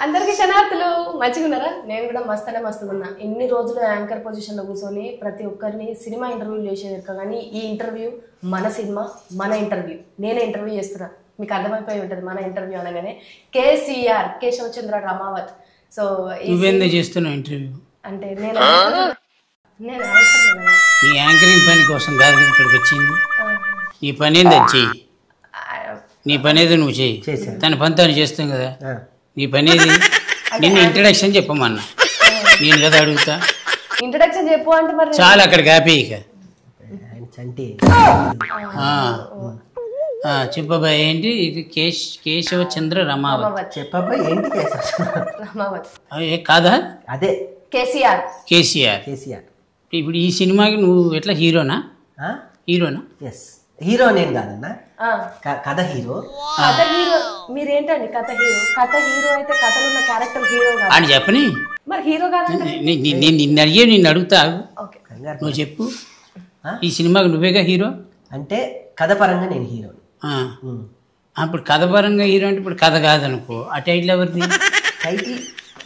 అందరికీ శనార్థులు మంచిగా ఉన్నారా? నేను కూడా మస్తుగా ఉన్నా. ఇన్ని రోజులు యాంకర్ పొజిషన్ లో కూర్చొని ప్రతి ఒక్కరిని సినిమా ఇంటర్వ్యూలు చేసేది కానీ ఈ ఇంటర్వ్యూ మన సినిమా మన ఇంటర్వ్యూ. నేనే ఇంటర్వ్యూ చేస్తున్నా, మీకు అర్థమైపోయి ఉంటుంది మన ఇంటర్వ్యూ అనగానే. కేసీఆర్ కేశవచంద్ర రమావత్. సో చేస్తున్నా ఇంటర్వ్యూ అంటే నేను ఈ యాంకరింగ్ పని కోసం కాదు ఇక్కడికి వచ్చింది. నీ పని ఏంది అది చెయ్యి, నీ పని ఏదో నువ్వు చెయ్యి, తన పని తను చేస్తాం కదా. నీ పని ఏది? నిన్ను ఇంట్రడక్షన్ చెప్పమన్నా, నేను కదా అడుగుతా. ఇంట్రడక్షన్ చెప్పు అంటే మరి చాలా అక్కడికి ఆపే ఇక చెప్పబాయ్ ఏంటి ఇది? కేశవచంద్ర రమావత్. చెప్పబాయ్ ఏంటి? రమావత్ కాదా? అదే కేసీఆర్. కేసీఆర్. ఇప్పుడు ఈ సినిమాకి నువ్వు ఎట్లా హీరోనా? ఎస్, హీరో నేను కాదన్నా, కథ హీరో. కథ హీరో మీరేంటండి? కథ హీరో అయితే కథలో ఉన్న క్యారెక్టర్ హీరో కాదు అని చెప్పని మరి హీరో కాదండి. నేను నిన్ను అడుగుతా, నువ్వు చెప్పు. ఈ సినిమాకి నువ్వేగా హీరో అంటే కథ పరంగా నేను హీరో. అప్పుడు కథ పరంగా హీరో అంటే ఇప్పుడు కథ కాదనుకో. ఆ టైటిల్ ఎవరిది? టైటిల్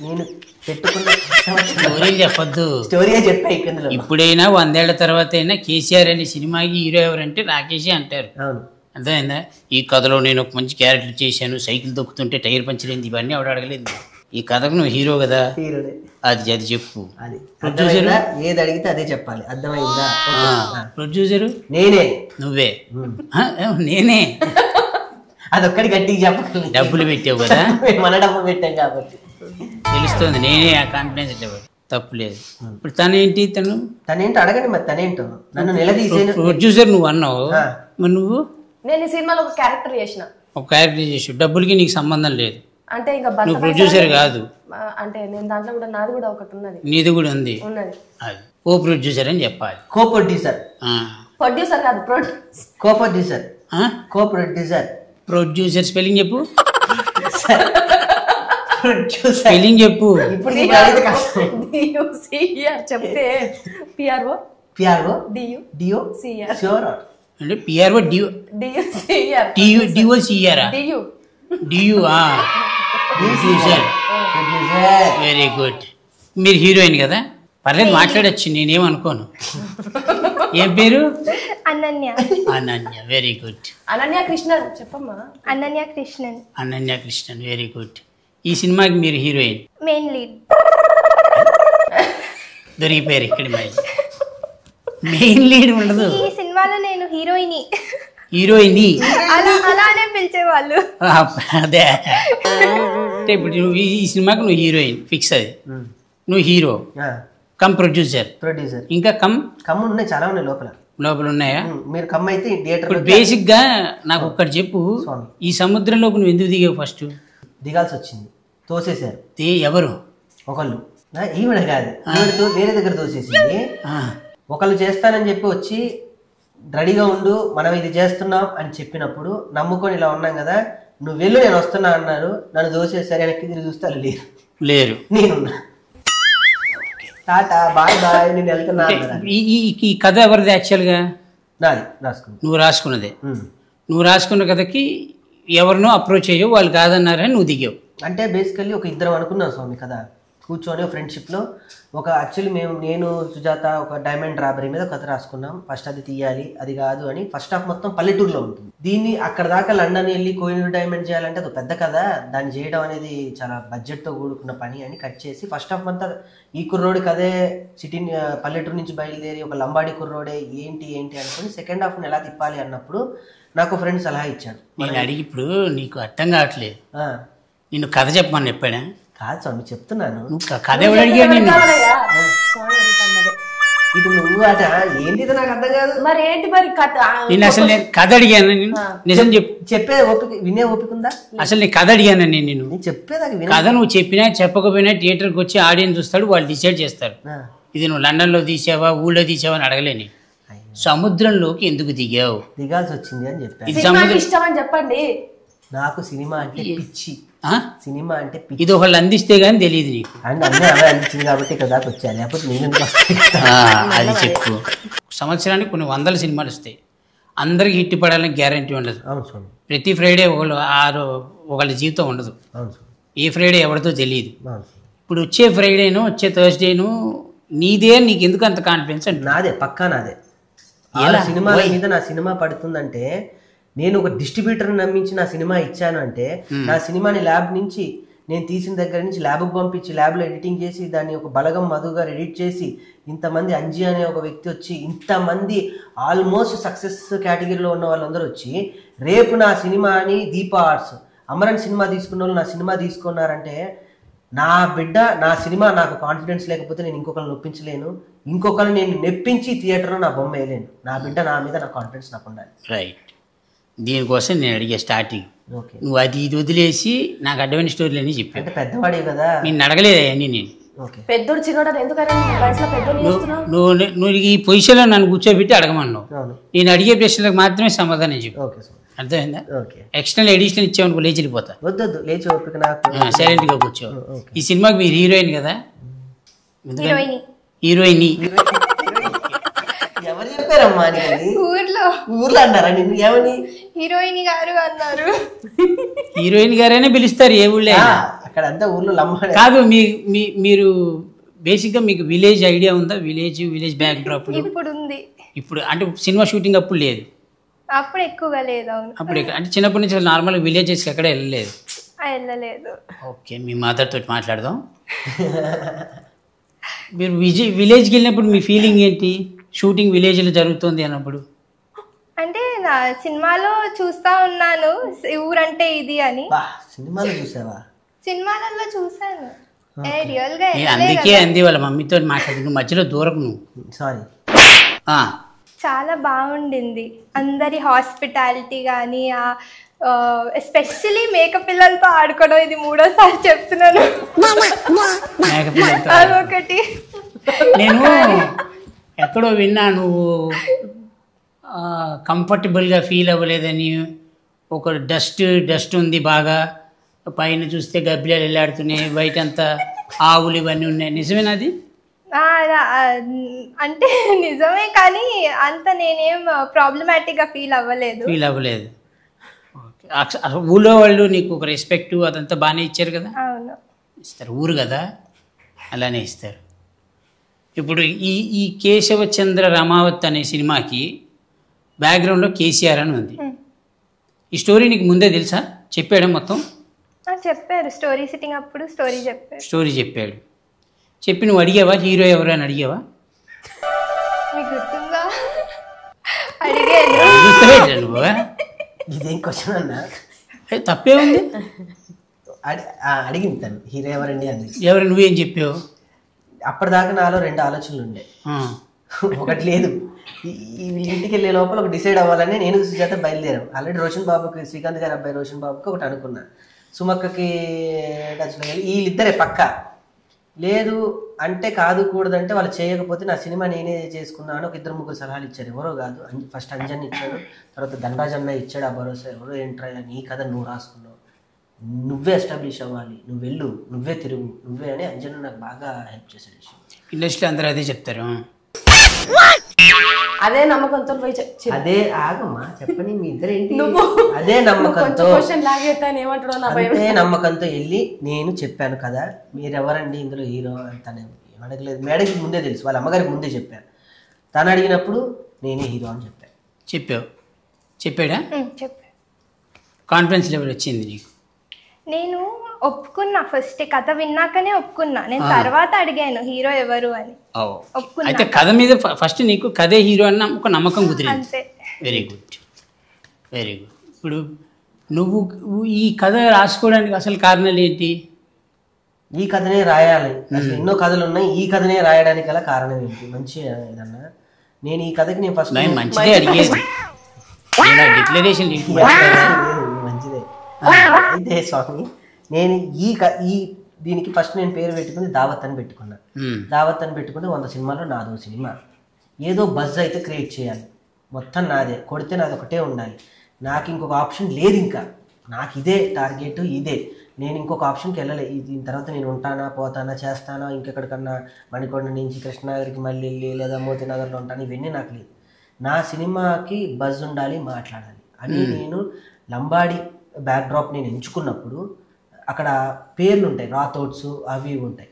నేను పెట్టుకున్న స్టోరీ చెప్పొద్దు, స్టోరీ చెప్పా. ఇప్పుడైనా 100 ఏళ్ల తర్వాత అయినా కేసీఆర్ అనే సినిమాకి హీరో ఎవరంటే రాకేషే అంటారు. అర్థమైందా? ఈ కథలో నేను ఒక మంచి క్యారెక్టర్ చేశాను, సైకిల్ దొక్కుతుంటే టైర్ పంచర్ అయింది, ఇవన్నీ ఆవిడ అడగలేదు. ఈ కథకు నువ్వు హీరో కదా, అది చెప్పు. ప్రొడ్యూసర్ ఏది అడిగితే అదే చెప్పాలి, అర్థమైందా? ప్రొడ్యూసరు నేనే. నువ్వే? నేనే. అదొక్కడి గట్టిగా చెప్పగలను. డబ్బులు పెట్టావు కదా, మన డబ్బులు పెట్టాం కాబట్టి తెలుస్తుంది. నేనే ఆ కాన్ఫిడెన్స్ తప్పులేదు. ఇప్పుడు తనేంటి? తనేంటో అడగండి మరి. తనేంటో నన్ను నిలదీసే ప్రొడ్యూసర్ నువ్వు అన్నావు, మరి నువ్వు? నేను ఈ సినిమాలో ఒక క్యారెక్టర్ చేసావు, డబ్బులకి నీకు సంబంధం లేదు. అంటే ఇంకా నువ్వు ప్రొడ్యూసర్ కాదు. అంటే నేను దాంట్లో కూడా నాది కూడా ఒకటి ఉన్నది. నీది కూడా ఉంది. అది కో ప్రొడ్యూసర్ అని చెప్పాలి. కో ప్రొడ్యూసర్. ప్రొడ్యూసర్ కాదు, co producer. Co producer. Producer spelling చెప్పు. స్పెల్లింగ్ చెప్పు. చెప్తే పిఆర్ఓ డియు సిఆర్. అంటే PRO DU CR. DU CR. DU producer. Very good. మీరు హీరోయిన్ కదా, పర్లేదు మాట్లాడచ్చు, నేనేమనుకోను. ఏం పేరు? అనన్య. Very good. అనన్య కృష్ణన్ చెప్పమ్మా. అనన్య కృష్ణన్. Very good. ఈ సినిమాకి మీరు హీరోయిన్, మెయిన్ లీడ్. దొరికిపోయారు ఇక్కడ. మెయిన్ లీడ్ ఉండదు ఈ సినిమాలో. నేను హీరోయిన్. అలానే పిలిచేవాళ్ళు. అదే అంటే ఇప్పుడు నువ్వు ఈ సినిమాకి నువ్వు హీరోయిన్ ఫిక్స్. అది నువ్వు హీరో కమ్ ప్రొడ్యూసర్. ఇంకా కమ్ ఉన్నాయి, చాలా ఉన్నాయి లోపల ఉన్నాయా? మీరు కమ్ అయితే థియేటర్. బేసిక్ గా నాకు ఒక్కటి చెప్పు, ఈ సముద్రంలోకి నువ్వు ఎందుకు దిగావు? ఫస్ట్ దిగాల్సి వచ్చింది, తోసేశారు. ఎవరు? ఒకళ్ళు. ఈవిడ కాదు, వేరే దగ్గర తోసేసింది. ఒకళ్ళు చేస్తానని చెప్పి వచ్చి రెడీగా ఉండు, మనం ఇది చేస్తున్నాం అని చెప్పినప్పుడు నమ్ముకొని ఇలా ఉన్నాం కదా, నువ్వు వెళ్ళు నేను వస్తున్నా అన్నారు. నన్ను దోసేసారి, వెనక్కి తిరిగి చూస్తే లేరు. నేనున్నా. టాటా బాయ్ బాయ్, నేను వెళ్తున్నా. ఈ కథ ఎవరిది యాక్చువల్గా? నాది. రాసుకున్నా. నువ్వు రాసుకున్నదే. నువ్వు రాసుకున్న కథకి ఎవరినో అప్రోచ్ అయ్యావు, వాళ్ళు కాదన్నారని నువ్వు దిగావు. అంటే బేసికల్లీ ఒక ఇద్దరం అనుకున్నాం స్వామి కథ, కూర్చొని ఫ్రెండ్షిప్లో. నేను సుజాత ఒక డైమండ్ రాబరీ మీద కథ రాసుకున్నాం. ఫస్ట్ అది తీయాలి, అది కాదు అని. ఫస్ట్ హాఫ్ మొత్తం పల్లెటూరులో ఉంటుంది. దీన్ని అక్కడ దాకా లండన్ వెళ్ళి కోహినూర్ డైమండ్ చేయాలంటే అది పెద్ద కథ, దాన్ని చేయడం అనేది చాలా బడ్జెట్తో కూడుకున్న పని అని కట్ చేసి ఫస్ట్ హాఫ్ అంతా ఈ కుర్రోడికి అదే సిటీ పల్లెటూరు నుంచి బయలుదేరి ఒక లంబాడి కుర్రోడే ఏంటి అనుకుని సెకండ్ హాఫ్ని ఎలా తిప్పాలి అన్నప్పుడు నాకు ఫ్రెండ్ సలహా ఇచ్చాడు. నేను అడిగి ఇప్పుడు నీకు అర్థం కావట్లేదు, నిన్ను కథ చెప్పమని చెప్పాడా? కాదు స్వామి, చెప్తున్నాను. కథ ఎవరు అడిగాడు? ఇటు నువ్వు అట ఏంటి నాకు అర్థం కాదు. మరి ఏంటి మరి కథ? నేను అసలు కథ అడిగాను, నిజం చెప్పే ఓపిక, వినే ఓపిక ఉందా? అసలు నేను కథ అడిగాను. నేను చెప్పేదాకా కథ నువ్వు చెప్పినా చెప్పకపోయినా థియేటర్కి వచ్చి ఆడియన్స్ చూస్తాడు, వాళ్ళు డిసైడ్ చేస్తారు. ఇది నువ్వు లండన్లో తీసావా ఊళ్ళో తీసావా అని అడగలేని. సముద్రంలోకి ఎందుకు దిగావు? దిగాల్సి వచ్చింది అని చెప్పాను. ఇది సముద్రం ఇష్టం అని చెప్పండి. నాకు సినిమా అంటే పిచ్చి. సినిమా అంటే ఇది ఒకళ్ళు అందిస్తే గానీ తెలియదు నీకు. అంటే అన్నీ అవే అందించింది కాబట్టి ఇక్కడ దాకా వచ్చాను, లేకపోతే నేను అది చెప్పు. సంవత్సరానికి కొన్ని 100 సినిమాలు వస్తాయి, అందరికి హిట్ పడాలని గ్యారంటీ ఉండదు. ప్రతి ఫ్రైడే ఒకళ్ళ జీవితం ఉండదు. ఏ ఫ్రైడే ఎవరితో తెలియదు. ఇప్పుడు వచ్చే ఫ్రైడేను వచ్చే థర్స్డేను నీదే, నీకు ఎందుకు అంత కాన్ఫిడెన్స్ అంటే? నాదే, పక్కా నాదే. సినిమాల మీద నా సినిమా పడుతుందంటే, నేను ఒక డిస్ట్రిబ్యూటర్ని నమ్మించి నా సినిమా ఇచ్చాను అంటే, నా సినిమాని ల్యాబ్ నుంచి నేను తీసిన దగ్గర నుంచి ల్యాబ్కి పంపించి ల్యాబ్లో ఎడిటింగ్ చేసి దాన్ని ఒక బలగం మధు గారు ఎడిట్ చేసి ఇంతమంది అంజీ అనే ఒక వ్యక్తి వచ్చి ఇంతమంది ఆల్మోస్ట్ సక్సెస్ కేటగిరీలో ఉన్న వాళ్ళందరూ వచ్చి రేపు నా సినిమాని దీపా ఆర్ట్స్ అమరన్ సినిమా తీసుకున్న వాళ్ళు నా సినిమా తీసుకున్నారంటే, నా బిడ్డ నా సినిమా నాకు కాన్ఫిడెన్స్ లేకపోతే నేను ఇంకొకరిని నొప్పించలేను, ఇంకొకరిని నేను నెప్పించి థియేటర్లో నా బొమ్మ వేయలేను. నా బిడ్డ నా మీద నా కాన్ఫిడెన్స్ నాకు ఉండాలి. రైట్. దీనికోసం నేను అడిగే స్టార్టింగ్, ఓకే, నువ్వు అది ఇది వదిలేసి నాకు అడ్వాన్స్ స్టోరీలు అని చెప్పాను. అంటే పెద్దవాడే కదా, నేను అడగలేదు అవన్నీ. నేను ఓకే, పెద్దోడు చిన్నోడు ఎందుకని వయసులో పెద్దోడు చేస్తున్నావు? నువ్వు ఈ పొజిషన్లో నన్ను కూర్చోబెట్టి అడగమన్నావు. అవును, నేను అడిగే ప్రశ్నలకు మాత్రమే సమాధానం చెప్పు. ఓకే సార్, అర్థమైందా? ఓకే. ఎక్స్టర్నల్ ఎడిషనల్ ఇచ్చామనుకో లేచి వెళ్ళిపోతా. వద్దొద్దు, లేచి ఓపిక నాకు. సైలెంట్గా కూర్చో. ఈ సినిమాకి మీరు హీరోయిన్ కదా? హీరోయిన్. హీరోయిన్ ఎవరు చెప్పారమ్మా? ఊర్లో అన్నారా నిన్ను? ఏమని? హీరోయిన్ గారు అన్నారు. హీరోయిన్ గారైనా పిలుస్తారు ఏ ఊళ్ళో అయినా. అక్కడ అంతా ఊర్లో లమ్మాడే కాదు. మీరు బేసిక్గా మీకు విలేజ్ ఐడియా ఉందా? విలేజ్ బ్యాక్ డ్రాప్ ఇప్పుడు ఉంది. ఇప్పుడు అంటే సినిమా షూటింగ్ అప్పుడు లేదు, అప్పుడు ఎక్కువగా లేదు. అవును, అప్పుడు అంటే చిన్నప్పటి నుంచి నార్మల్గా విలేజెస్కి ఎక్కడ వెళ్ళలేదు. వెళ్ళలేదు. ఓకే, మీ మదర్ తోటి మాట్లాడదాం. మీరు విలేజ్కి వెళ్ళినప్పుడు మీ ఫీలింగ్ ఏంటి? షూటింగ్ విలేజ్లో జరుగుతుంది అన్నప్పుడు అంటే నా సినిమాలో చూస్తా ఉన్నాను ఊరంటే ఇది అని. సినిమాలో చూసావా? సినిమాలలో చూసాను, రియల్ గా అందుకే అంది వాళ్ళ మమ్మీతో మాట్లాడి నువ్వు మధ్యలో దూరం నువ్వు. సారీ. చాలా బాగుండింది. అందరి హాస్పిటాలిటీ కానీ, ఎస్పెషలీ మేక పిల్లలతో ఆడుకోవడం, ఇది 3వ సారి చెప్తున్నాను. అదొకటి నేను ఎక్కడో విన్నా, నువ్వు కంఫర్టబుల్గా ఫీల్ అవ్వలేదని. ఒక డస్ట్ ఉంది బాగా, పైన చూస్తే గబ్బిలాలు వెళ్ళాడుతున్నాయి, బయట అంతా ఆవులు ఇవన్నీ ఉన్నాయి. నిజమేనాది? అంటే నిజమే, కానీ అంత నేనేం ప్రాబ్లమాటిక్గా ఫీల్ అవ్వలేదు. ఊళ్ళో వాళ్ళు నీకు ఒక రెస్పెక్ట్ అదంతా బాగానే ఇచ్చారు కదా? అవును, ఇస్తారు. ఊరు కదా, అలానే ఇస్తారు. ఇప్పుడు ఈ కేశవచంద్ర రమావత్ అనే సినిమాకి బ్యాక్గ్రౌండ్లో కేసీఆర్ అని ఉంది. ఈ స్టోరీ నీకు ముందే తెలుసా? చెప్పాడు మొత్తం? చెప్పారు. స్టోరీ సిట్టింగ్ అప్పుడు స్టోరీ చెప్పాడు. చెప్పి నువ్వు అడిగావా హీరో ఎవరు అని అడిగావా? మీకు గుర్తుందా? అడిగాను. నువ్వు ఇదేం క్వశ్చన్ అన్నా? తప్పే ఉంది. అడిగింది తను, హీరో ఎవరండి అంది. ఎవరు? నువ్వేం చెప్పావు? అప్పటిదాకా నాలో 2 ఆలోచనలు ఉండే. ఒకటి లేదు, ఇంటికి వెళ్ళే లోపల ఒక డిసైడ్ అవ్వాలని నేను సుజాత బయలుదేరాం. ఆల్రెడీ రోషన్ బాబుకి, శ్రీకాంత్ గారి అబ్బాయి రోషన్ బాబుకి ఒకటి అనుకున్నా, సుమక్కకి టచ్లో వెళ్ళి వీళ్ళిద్దరే పక్క లేదు అంటే కాదు కూడదంటే వాళ్ళు చేయకపోతే నా సినిమా నేనే చేసుకున్నాను. ఒక 2-3 సలహాలు ఇచ్చారు. ఎవరో కాదు, ఫస్ట్ అంజన్ ఇచ్చాడు, తర్వాత ధనరాజన్న ఇచ్చాడు ఆ భరోసా. ఎవరో ఏంట్రా నీ కథ నువ్వు రాసుకున్నావు, నువ్వే ఎస్టాబ్లిష్ అవ్వాలి, నువ్వు వెళ్ళు, నువ్వే తిరుగు, నువ్వే అని అంజన్ నాకు బాగా హెల్ప్ చేశాడు. ఇండస్ట్రీ అందరూ అదే చెప్తారు. అదే నమ్మకంతో పోయి అదే ఆగమ్మా చెప్పని మీ ఇద్దరు ఏంటి? అదే నమ్మకంతో అదే నమ్మకంతో వెళ్ళి నేను చెప్పాను కదా మీరెవరండి ఇందులో హీరో తనే అడగలేదు. మేడకి ముందే తెలుసు, వాళ్ళ అమ్మగారికి ముందే చెప్పాను. తను అడిగినప్పుడు నేనే హీరో అని చెప్పాడా? కాన్ఫిడెన్స్ లెవెల్ వచ్చింది నీకు? నేను ఒప్పుకున్నా, ఫస్ట్ కథ విన్నాకనే ఒప్పుకున్నా. నేను తర్వాత అడిగాను హీరో ఎవరు అని. అయితే కథ మీద ఫస్ట్ నీకు కథే హీరో అన్న ఒక నమ్మకం కుదిరింది. Very good. ఇప్పుడు నువ్వు ఈ కథ రాసుకోవడానికి అసలు కారణాలు ఏంటి? ఈ కథనే రాయాలి, అసలు ఎన్నో కథలు ఉన్నాయి, ఈ కథనే రాయడానికి గల కారణం ఏంటి? మంచి ఏదన్నా నేను ఈ కథకి నేను ఫస్ట్ మంచిదే అడిగేది, డిక్లరేషన్ మంచిదే. అయితే స్వామి నేను ఈ దీనికి ఫస్ట్ నేను పేరు పెట్టుకుని దావత్ అని పెట్టుకున్నా. దావత్ అని పెట్టుకుంటే 100 సినిమాలో నాదో సినిమా. ఏదో బజ్ అయితే క్రియేట్ చేయాలి, మొత్తం నాదే, కొడితే నాది ఒకటే ఉండాలి, నాకు ఇంకొక ఆప్షన్ లేదు. ఇంకా నాకు ఇదే టార్గెట్, ఇదే. నేను ఇంకొక ఆప్షన్కి వెళ్ళలేదు. దీని తర్వాత నేను ఉంటానా, పోతానా, చేస్తానా, ఇంకెక్కడికన్నా మణికొండ నుంచి కృష్ణనగర్కి మళ్ళీ వెళ్ళి లేదా మోతీనగర్లో ఉంటాను, ఇవన్నీ నాకు లేదు. నా సినిమాకి బజ్ ఉండాలి, మాట్లాడాలి అని నేను లంబాడి బ్యాక్డ్రాప్ నేను ఎంచుకున్నప్పుడు అక్కడ పేర్లు ఉంటాయి, రాథోడ్స్ అవి ఉంటాయి.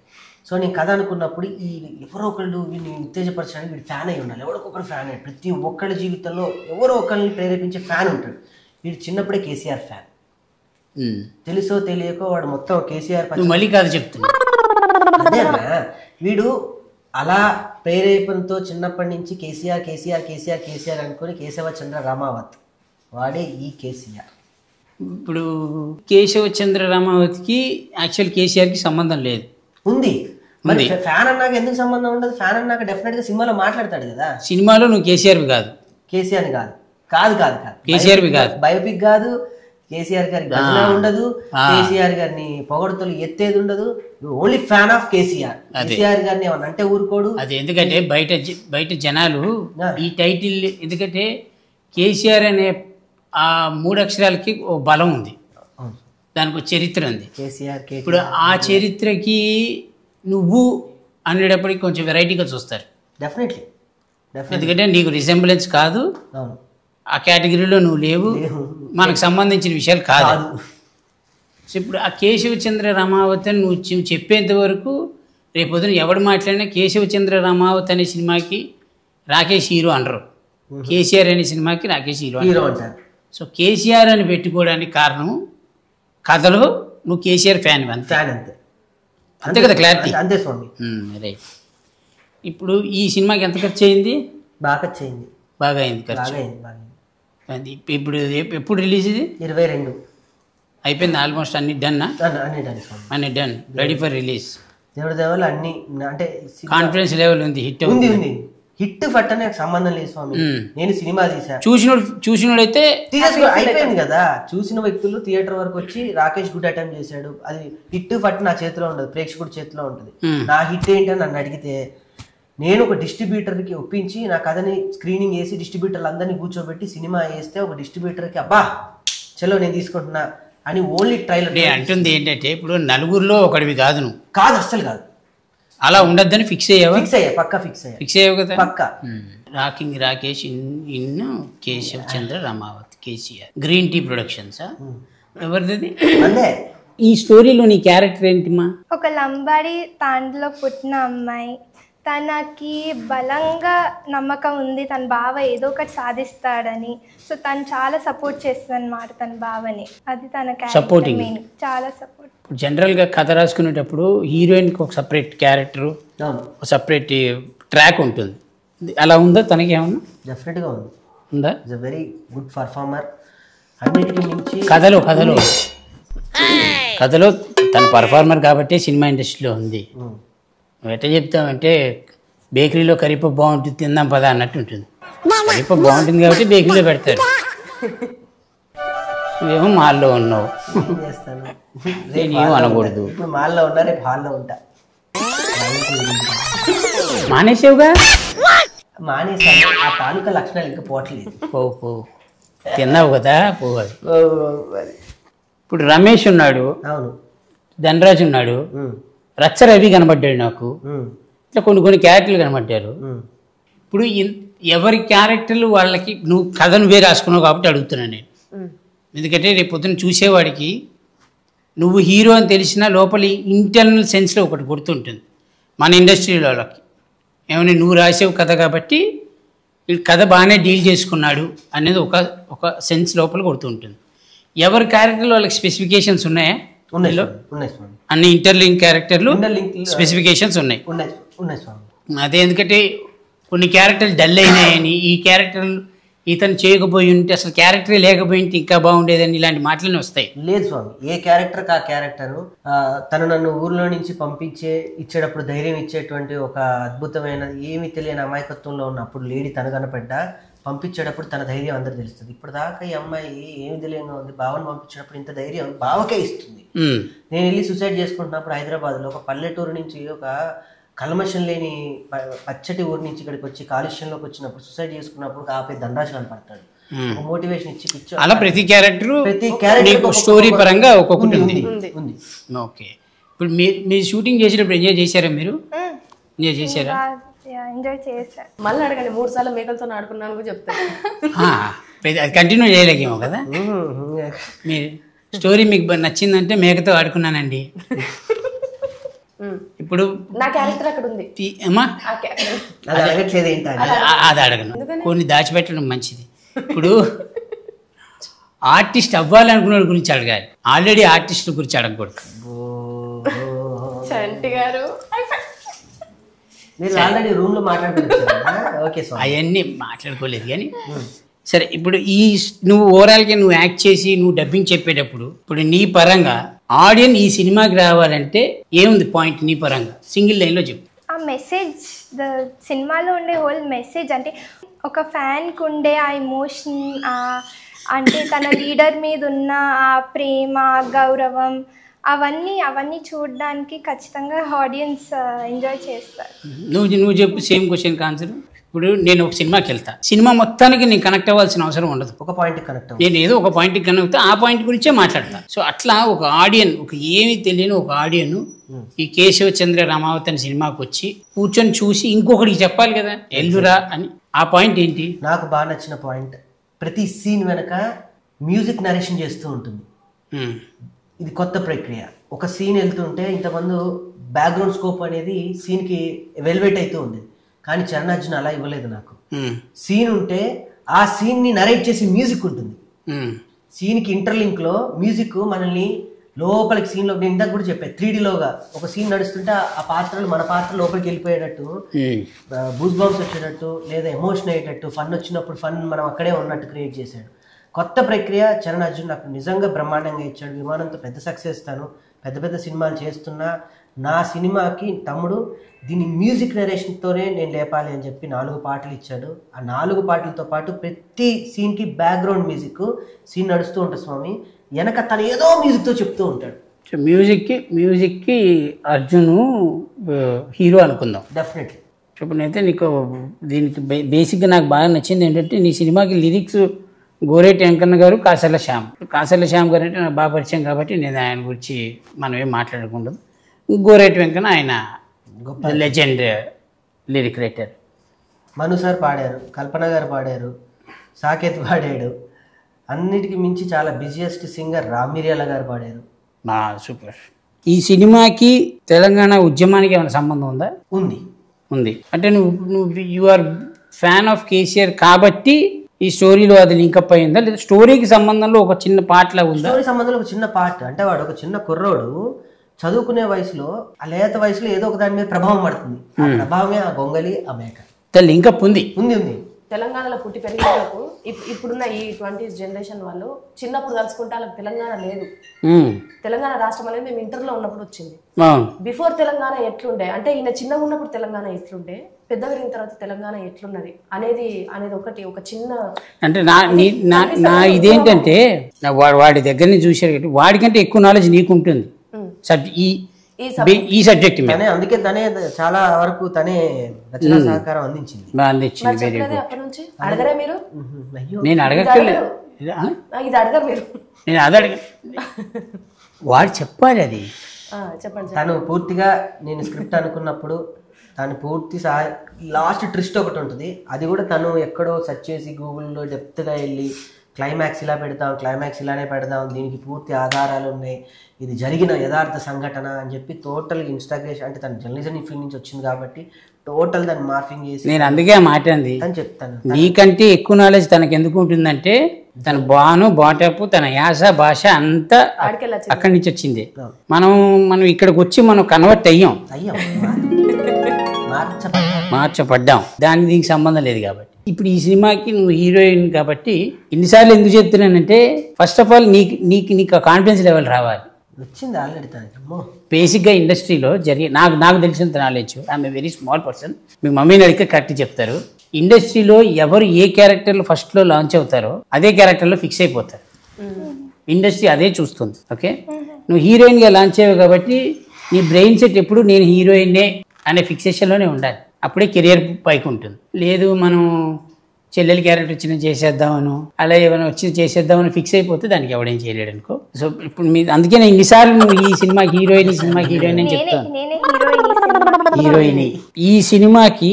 సో నేను కథ అనుకున్నప్పుడు ఈ ఎవరో ఒకళ్ళు వీడిని ఉత్తేజపరచడానికి వీడు ఫ్యాన్ అయి ఉండాలి, ఎవరికొకరు ఫ్యాన్ అయ్యి, ప్రతి ఒక్కళ్ళ జీవితంలో ఎవరో ఒకరిని ప్రేరేపించే ఫ్యాన్ ఉంటాడు. వీడు చిన్నప్పుడే కేసీఆర్ ఫ్యాన్, తెలుసో తెలియకో వాడు మొత్తం కేసీఆర్ మళ్ళీ కాదు చెప్తున్నా. అదేనా వీడు అలా ప్రేరేపణతో చిన్నప్పటి నుంచి కేసీఆర్ కేసీఆర్ కేసీఆర్ కేసీఆర్ అనుకుని కేశవచంద్ర రామావత్ వాడే ఈ కేసీఆర్. ఇప్పుడు కేశవచంద్ర రామావతికి యాక్చువల్ కేసీఆర్కి సంబంధం లేదు. ఉంది మరి ఫ్యాన్ అన్నాక ఎందుకు సంబంధం ఉండదు? ఫ్యాన్ అన్నాక డెఫినెట్ గా సినిమాలో మాట్లాడతాడు కదా. సినిమాలో నువ్వు కేసీఆర్వి కాదు, కేసీఆర్ కాదు కాదు కాదు కాదు కేసీఆర్వి కాదు, బయోపిక్ కాదు, కేసీఆర్ గారి గజన ఉండదు, కేసీఆర్ గారిని పొగడతలు ఎత్తేది ఉండదు, only fan of KCR. KCR గారిని ఏమన్నా అంటే ఊరుకోడు. అది ఎందుకంటే బయట జనాలు ఈ టైటిల్, ఎందుకంటే కేసీఆర్ అనే ఆ 3 అక్షరాలకి ఓ బలం ఉంది, దానికి ఒక చరిత్ర ఉంది. కేసీఆర్ ఇప్పుడు ఆ చరిత్రకి నువ్వు అనేటప్పటికి కొంచెం వెరైటీగా చూస్తారు. డెఫినెట్లీ ఎందుకంటే నీకు రిసెంబ్లెన్స్ కాదు, ఆ కేటగిరీలో నువ్వు లేవు, మనకు సంబంధించిన విషయాలు కాదు. సో ఇప్పుడు ఆ కేశవచంద్ర రామావతి అని నువ్వు చెప్పేంత వరకు రేపొద్దున ఎవడు మాట్లాడినా కేశవచంద్ర రామావతి అనే సినిమాకి రాకేష్ హీరో అనరు, కేసీఆర్ అనే సినిమాకి రాకేష్ హీరో అంటారు. సో కేసీఆర్ అని పెట్టుకోవడానికి కారణం కథలో నువ్వు కేసీఆర్ ఫ్యాన్ అంతే అంతే కదా, క్లారిటీ అంతే స్వామి. రైట్. ఇప్పుడు ఈ సినిమాకి ఎంత ఖర్చు అయింది? బాగా ఖర్చు అయింది. బాగా అయింది ఖర్చు. ఇప్పుడు ఎప్పుడు రిలీజ్ ఇది? 22 అయిపోయింది ఆల్మోస్ట్. అన్ని డన్, అన్ని డన్, రెడీ ఫర్ రిలీజ్. దేవుడి దేవాలు అన్ని అంటే కాన్ఫిడెన్స్ లెవెల్ ఉంది, హిట్ ఉంది. హిట్ ఫట్ అనే సంబంధం లేదు స్వామి. నేను సినిమా తీసా, చూసినోడైతే అయిపోయింది కదా. చూసిన వ్యక్తులు థియేటర్ వరకు వచ్చి రాకేష్ గుడ్ అటెంప్ట్ చేశాడు, అది హిట్ ఫట్ నా చేతిలో ఉండదు, ప్రేక్షకుడి చేతిలో ఉంటుంది. నా హిట్ ఏంటని నన్ను అడిగితే నేను ఒక డిస్ట్రిబ్యూటర్కి ఒప్పించి నా కథని స్క్రీనింగ్ చేసి డిస్ట్రిబ్యూటర్లు అందరినీ కూర్చోబెట్టి సినిమా వేస్తే ఒక డిస్ట్రిబ్యూటర్కి అబ్బా చలో నేను తీసుకుంటున్నా అని ఓన్లీ ట్రైలర్ అంటుంది. ఏంటంటే ఇప్పుడు నలుగురిలో ఒకటివి కాదు, నువ్వు కాదు, అస్సలు కాదు, అలా ఉండద్దని ఫిక్స్ అయ్యావు. పక్కా ఫిక్స్ అయ్యావు కదా, పక్కా. Rocking Rakesh in Keshavachandra Ramavath, KCR, green tea productions. ఎవరిది ఈ స్టోరీలో? నీ క్యారెక్టర్ ఏంటిమా? ఒక లంబాడి తాండ్లో పుట్టిన అమ్మాయి, తనకి బలంగా నమ్మకం ఉంది తన బావ ఏదో ఒకటి సాధిస్తాడని. సో తను చాలా సపోర్ట్ చేస్తుంది అన్నమాట తన బావని. అది తన సపోర్టింగ్, చాలా సపోర్ట్. ఇప్పుడు జనరల్గా కథ రాసుకునేటప్పుడు హీరోయిన్కి ఒక సపరేట్ క్యారెక్టరు, ఒక సపరేట్ ట్రాక్ ఉంటుంది. అలా ఉందా తనకి? ఏమన్నా డెఫినెట్గా ఉంది, ఉందా? Is a very good performer. అన్నిటికీ మించి కథలో తన పర్ఫార్మర్ కాబట్టి సినిమా ఇండస్ట్రీలో ఉంది. నువ్వు ఎట్లా చెప్తావంటే బేకరీలో కరిపప్పు బాగుంటుంది తిందాం పదా అన్నట్టు ఉంటుంది. కరిపప్పు బాగుంటుంది కాబట్టి బేకరీలో పెడతారు, నువ్వేమో మాల్లో ఉన్నావు. నేనేమో అనకూడదు. ఇప్పుడు మాల్లో ఉన్నా, రేపు హాల్లో ఉంటా. మానేసావుగా? మానేసాను, ఆ తాలూకా లక్షణాలు ఇంకా పోవట్లేదు. పో తిన్నావు కదా, పోవాలి. ఇప్పుడు రమేష్ ఉన్నాడు, అవును, ధనరాజు ఉన్నాడు, రచ్చ రవి కనబడ్డాడు, నాకు ఇట్లా కొన్ని క్యారెక్టర్లు కనబడ్డారు. ఇప్పుడు ఎవరి క్యారెక్టర్లు వాళ్ళకి నువ్వు కథ నువ్వే రాసుకున్నావు కాబట్టి అడుగుతున్నాను నేను. ఎందుకంటే రేపు పొద్దున చూసేవాడికి నువ్వు హీరో అని తెలిసినా లోపలి ఇంటర్నల్ సెన్స్లో ఒకటి గుర్తుంటుంది మన ఇండస్ట్రీలో వాళ్ళకి. ఏమైనా నువ్వు రాసేవు కథ కాబట్టి ఈ కథ బాగానే డీల్ చేసుకున్నాడు అనేది ఒక సెన్స్ లోపల గుర్తుంటుంది. ఎవరి క్యారెక్టర్లో వాళ్ళకి స్పెసిఫికేషన్స్ ఉన్నాయా? అన్ని ఇంటర్లింక్ క్యారెక్టర్లు స్పెసిఫికేషన్స్ ఉన్నాయి. అదే ఎందుకంటే కొన్ని క్యారెక్టర్లు డల్ అయినాయని, ఈ క్యారెక్టర్లు ఇతను చేయకపోయి ఉంటే అసలు క్యారెక్టరే లేకపోయి ఉంటే ఇంకా బాగుండేదని ఇలాంటి మాటలనే వస్తాయి. లేదు స్వామి, ఏ క్యారెక్టర్ ఆ క్యారెక్టరు తను నన్ను ఊర్లో నుంచి ఇచ్చేటప్పుడు ధైర్యం ఇచ్చేటువంటి ఒక అద్భుతమైన ఏమీ తెలియని అమాయకత్వంలో ఉన్నప్పుడు లేడీ తను కనపడ్డా పంపించేటప్పుడు తన ధైర్యం అందరికి తెలుస్తుంది. ఇప్పుడు దాకా ఈ అమ్మాయి ఏమి తెలియగా ఉంది, బావని పంపించినప్పుడు ఇంత ధైర్యం బావకే ఇస్తుంది. నేను వెళ్ళి సూసైడ్ చేసుకుంటున్నప్పుడు హైదరాబాద్లో ఒక పల్లెటూరు నుంచి ఒక కల్మషం లేని పచ్చటి ఊరి నుంచి ఇక్కడికి వచ్చి కాలుష్యంలోకి వచ్చినప్పుడు సూసైడ్ చేసుకున్నప్పుడు ఆపే ధనరాజు కనపడతాడు. మోటివేషన్ ఇచ్చి పిక్చర్ అలా ప్రతి క్యారెక్టర్ స్టోరీ పరంగా ఒక్కొక్కటి ఉంది. ఓకే, ఇప్పుడు మీరు షూటింగ్ చేసేటప్పుడు ఎంజాయ్ చేశారా? మీరు ఎంజాయ్ చేశారా? ఎంజాయ్ చేశారు. మళ్ళీ అడగండి, 3 సార్లు మేకలతో ఆడుకున్నాను చెప్తాను. అది కంటిన్యూ చేయలేకేమో కదా మీరు. స్టోరీ మీకు నచ్చిందంటే మేకతో ఆడుకున్నానండి. ఇప్పుడు నా క్యారెక్టర్ అక్కడ ఉంది. అమ్మా అది అడగట్లేదు ఏంటి అది అడగను, కొన్ని దాచిపెట్టడం మంచిది. ఇప్పుడు ఆర్టిస్ట్ అవ్వాలనుకున్న గురించి అడగాలి, ఆల్రెడీ ఆర్టిస్టుల గురించి అడగకూడదు. చంటి గారు మీరు ఆల్రెడీ రూమ్ లో మాట్లాడుతున్నారు. అవన్నీ మాట్లాడుకోలేదు కానీ సరే. ఇప్పుడు నువ్వు ఓవరాల్గా నువ్వు యాక్ట్ చేసి నువ్వు డబ్బింగ్ చెప్పేటప్పుడు ఇప్పుడు నీ పరంగా ఆడియన్స్ ఈ సినిమాకి రావాలంటే ఏముంది పాయింట్ నీ పరంగా సింగిల్ లైన్లో చెప్పు. ఆ మెసేజ్, సినిమాలో ఉండే హోల్ మెసేజ్ అంటే ఒక ఫ్యాన్కి ఉండే ఆ ఎమోషన్, అంటే తన లీడర్ మీద ఉన్న ఆ ప్రేమ, గౌరవం, అవన్నీ చూడడానికి ఖచ్చితంగా ఆడియన్స్ ఎంజాయ్ చేస్తారు. నువ్వు చెప్పు సేమ్ క్వశ్చన్ ఆన్సర్. ఇప్పుడు నేను ఒక సినిమాకి వెళ్తా, సినిమా మొత్తానికి నేను కనెక్ట్ అవ్వాల్సిన అవసరం ఉండదు. ఒక పాయింట్ కనెక్ట్ నేను ఏదో ఒక పాయింట్కి కనెక్ట్ అవుతా, ఆ పాయింట్ గురించే మాట్లాడతా. సో అట్లా ఒక ఆడియన్, ఒక ఏమీ తెలియని ఒక ఆడియన్ ఈ కేశవ చంద్ర రమావతి అని సినిమాకి వచ్చి కూర్చొని చూసి ఇంకొకటికి చెప్పాలి కదా ఎల్లురా అని. ఆ పాయింట్ ఏంటి? నాకు బాగా నచ్చిన పాయింట్, ప్రతి సీన్ వెనక మ్యూజిక్ నరేషన్ చేస్తూ ఉంటుంది. ఇది కొత్త ప్రక్రియ. ఒక సీన్ వెళ్తుంటే ఇంతమంది బ్యాక్గ్రౌండ్ స్కోప్ అనేది సీన్కి వెల్వేట్ అవుతూ ఉంది, కానీ చరణార్జున అలా ఇవ్వలేదు. నాకు సీన్ ఉంటే ఆ సీన్ని నరేట్ చేసి మ్యూజిక్ ఉంటుంది. సీన్కి ఇంటర్లింక్లో మ్యూజిక్ మనల్ని లోపలికి సీన్లో, నేను ఇందాక కూడా చెప్పాను 3Dలోగా ఒక సీన్ నడుస్తుంటే ఆ పాత్రలు మన పాత్ర లోపలికి వెళ్ళిపోయేటట్టు, బూస్ బాంబ్స్ వచ్చేటట్టు, లేదా ఎమోషన్ అయ్యేటట్టు, ఫన్ వచ్చినప్పుడు ఫన్ మనం అక్కడే ఉన్నట్టు క్రియేట్ చేశాడు. కొత్త ప్రక్రియ. చరణ్ అర్జున్ నాకు నిజంగా బ్రహ్మాండంగా ఇచ్చాడు. విమానంతో పెద్ద సక్సెస్, తాను పెద్ద పెద్ద సినిమాలు చేస్తున్నా నా సినిమాకి తమ్ముడు దీని మ్యూజిక్ నరేషన్తోనే నేను లేపాలి అని చెప్పి 4 పాటలు ఇచ్చాడు. ఆ 4 పాటలతో పాటు ప్రతి సీన్కి బ్యాక్గ్రౌండ్ మ్యూజిక్, సీన్ నడుస్తూ ఉంటుంది స్వామి, వెనక తను ఏదో మ్యూజిక్తో చెప్తూ ఉంటాడు. మ్యూజిక్కి అర్జున్ హీరో అనుకుందాం డెఫినెట్లీ. ఇప్పుడైతే నీకు దీనికి బేసిక్గా నాకు బాగా నచ్చింది ఏంటంటే నీ సినిమాకి లిరిక్స్ గోరేటి వెంకన్న గారు, కాసర్ల శ్యామ్ గారు అంటే నాకు బాగా పరిచయం కాబట్టి నేను ఆయన గురించి మనం ఏం మాట్లాడకూడదు. గోరేటి వెంకన్న ఆయన గొప్ప లెజెండ్ లిరిక్ రైటర్. మను సార్ పాడారు, కల్పన గారు పాడారు, సాకేత్ పాడాడు, అన్నిటికీ మించి చాలా బిజియెస్ట్ సింగర్ రామిర్యాల గారు పాడారు. సూపర్. ఈ సినిమాకి తెలంగాణ ఉద్యమానికి ఏమైనా సంబంధం ఉందా? ఉంది. అంటే నువ్వు you are fan of KCR కాబట్టి ఈ స్టోరీలో అది లింకప్ అయిందా, లేదా స్టోరీకి సంబంధంలో ఒక చిన్న పాటలా ఉందా? స్టోరీ సంబంధంలో ఒక చిన్న పాట అంటే వాడు ఒక చిన్న కుర్రోడు చదువుకునే వయసులో, ఆ లేత వయసులో ఏదో ఒక దాని మీద ప్రభావం పడుతుంది. ఆ ప్రభావమే ఆ గొంగలి, ఆ మేక. లింకప్ ఉంది. తెలంగాణలో పుట్టి పెరిగినకు ఇప్పుడున్న ఈ 20s జనరేషన్ వాళ్ళు చిన్నప్పుడు కలుసుకుంటే వాళ్ళకి తెలంగాణ లేదు. తెలంగాణ రాష్ట్రం అనేది మేము ఇంటర్లో ఉన్నప్పుడు వచ్చింది. బిఫోర్ తెలంగాణ ఎట్లుండే అంటే ఈయన చిన్నగా ఉన్నప్పుడు తెలంగాణ ఎట్లుండే, పెద్ద పెరిగిన తర్వాత తెలంగాణ ఎట్లున్నది అనేది ఒక చిన్న అంటే నా ఇదేంటంటే వాడి దగ్గర నుంచి చూసారు, వాడికంటే ఎక్కువ నాలెడ్జ్ నీకుంటుంది ఈ సబ్జెక్ట్ మీద. అందుకే తనే చాలా వరకు తనే రచనా సహకారం అందించింది. Very good. అడగరే మీరు? నేను అడగక్కర్లేదు, నేను అది అడగ, వాడు చెప్పాలి అది. చెప్పండి. తను పూర్తిగా నేను స్క్రిప్ట్ అనుకున్నప్పుడు తను పూర్తి లాస్ట్ ట్విస్ట్ ఒకటి ఉంటుంది, అది కూడా తను ఎక్కడో సెర్చ్ చేసి గూగుల్లో డెప్త్గా వెళ్ళి క్లైమాక్స్ ఇలా పెడతాం, క్లైమాక్స్ ఇలానే పెడదాం, దీనికి పూర్తి ఆధారాలు ఉన్నాయి, ఇది జరిగిన యథార్థ సంఘటన అని చెప్పి టోటల్ ఇన్స్టాగ్రేషన్, అంటే తను జర్నలిజం ఫీల్డ్ నుంచి వచ్చింది కాబట్టి టోటల్ దాన్ని మార్ఫింగ్ చేసి. నేను అందుకే మాట అంది అని చెప్తాను. నీకంటే ఎక్కువ నాలెడ్జ్ తనకు ఎందుకు ఉంటుందంటే తన బాటప్, తన యాస, భాష అంతా అక్కడి నుంచి వచ్చింది. మనం ఇక్కడికి వచ్చి మనం కన్వర్ట్ అయ్యాం, మార్చపడ్డాం, దానికి దీనికి సంబంధం లేదు. కాబట్టి ఇప్పుడు ఈ సినిమాకి నువ్వు హీరోయిన్ కాబట్టి ఇన్నిసార్లు ఎందుకు చెప్తున్నానంటే ఫస్ట్ ఆఫ్ ఆల్ నీకు కాన్ఫిడెన్స్ లెవెల్ రావాలి. వచ్చింది ఆల్రెడీ. బేసిక్గా ఇండస్ట్రీలో జరిగే నాకు తెలిసినంత knowledge, I'm a very small person, మీ మమ్మీని అడిగితే కరెక్ట్ చెప్తారు. ఇండస్ట్రీలో ఎవరు ఏ క్యారెక్టర్లో ఫస్ట్లో లాంచ్ అవుతారో అదే క్యారెక్టర్లో ఫిక్స్ అయిపోతారు. ఇండస్ట్రీ అదే చూస్తుంది. ఓకే, నువ్వు హీరోయిన్గా లాంచ్ అయ్యావు కాబట్టి నీ బ్రెయిన్ సెట్ ఎప్పుడు నేను హీరోయిన్నే అనే ఫిక్సేషన్లోనే ఉండాలి, అప్పుడే కెరియర్ పైకి ఉంటుంది. లేదు మనం చెల్లెలి క్యారెక్టర్ వచ్చిన చేసేద్దామను, అలా ఏమైనా వచ్చి చేసేద్దామని ఫిక్స్ అయిపోతే దానికి ఎవడేం చేయలేడు అనుకో. సో ఇప్పుడు అందుకే నేను ఇన్నిసార్లు నువ్వు ఈ సినిమా హీరోయిన్, ఈ సినిమా హీరోయిన్ అని చెప్తాను. హీరోయిన్ ఈ సినిమాకి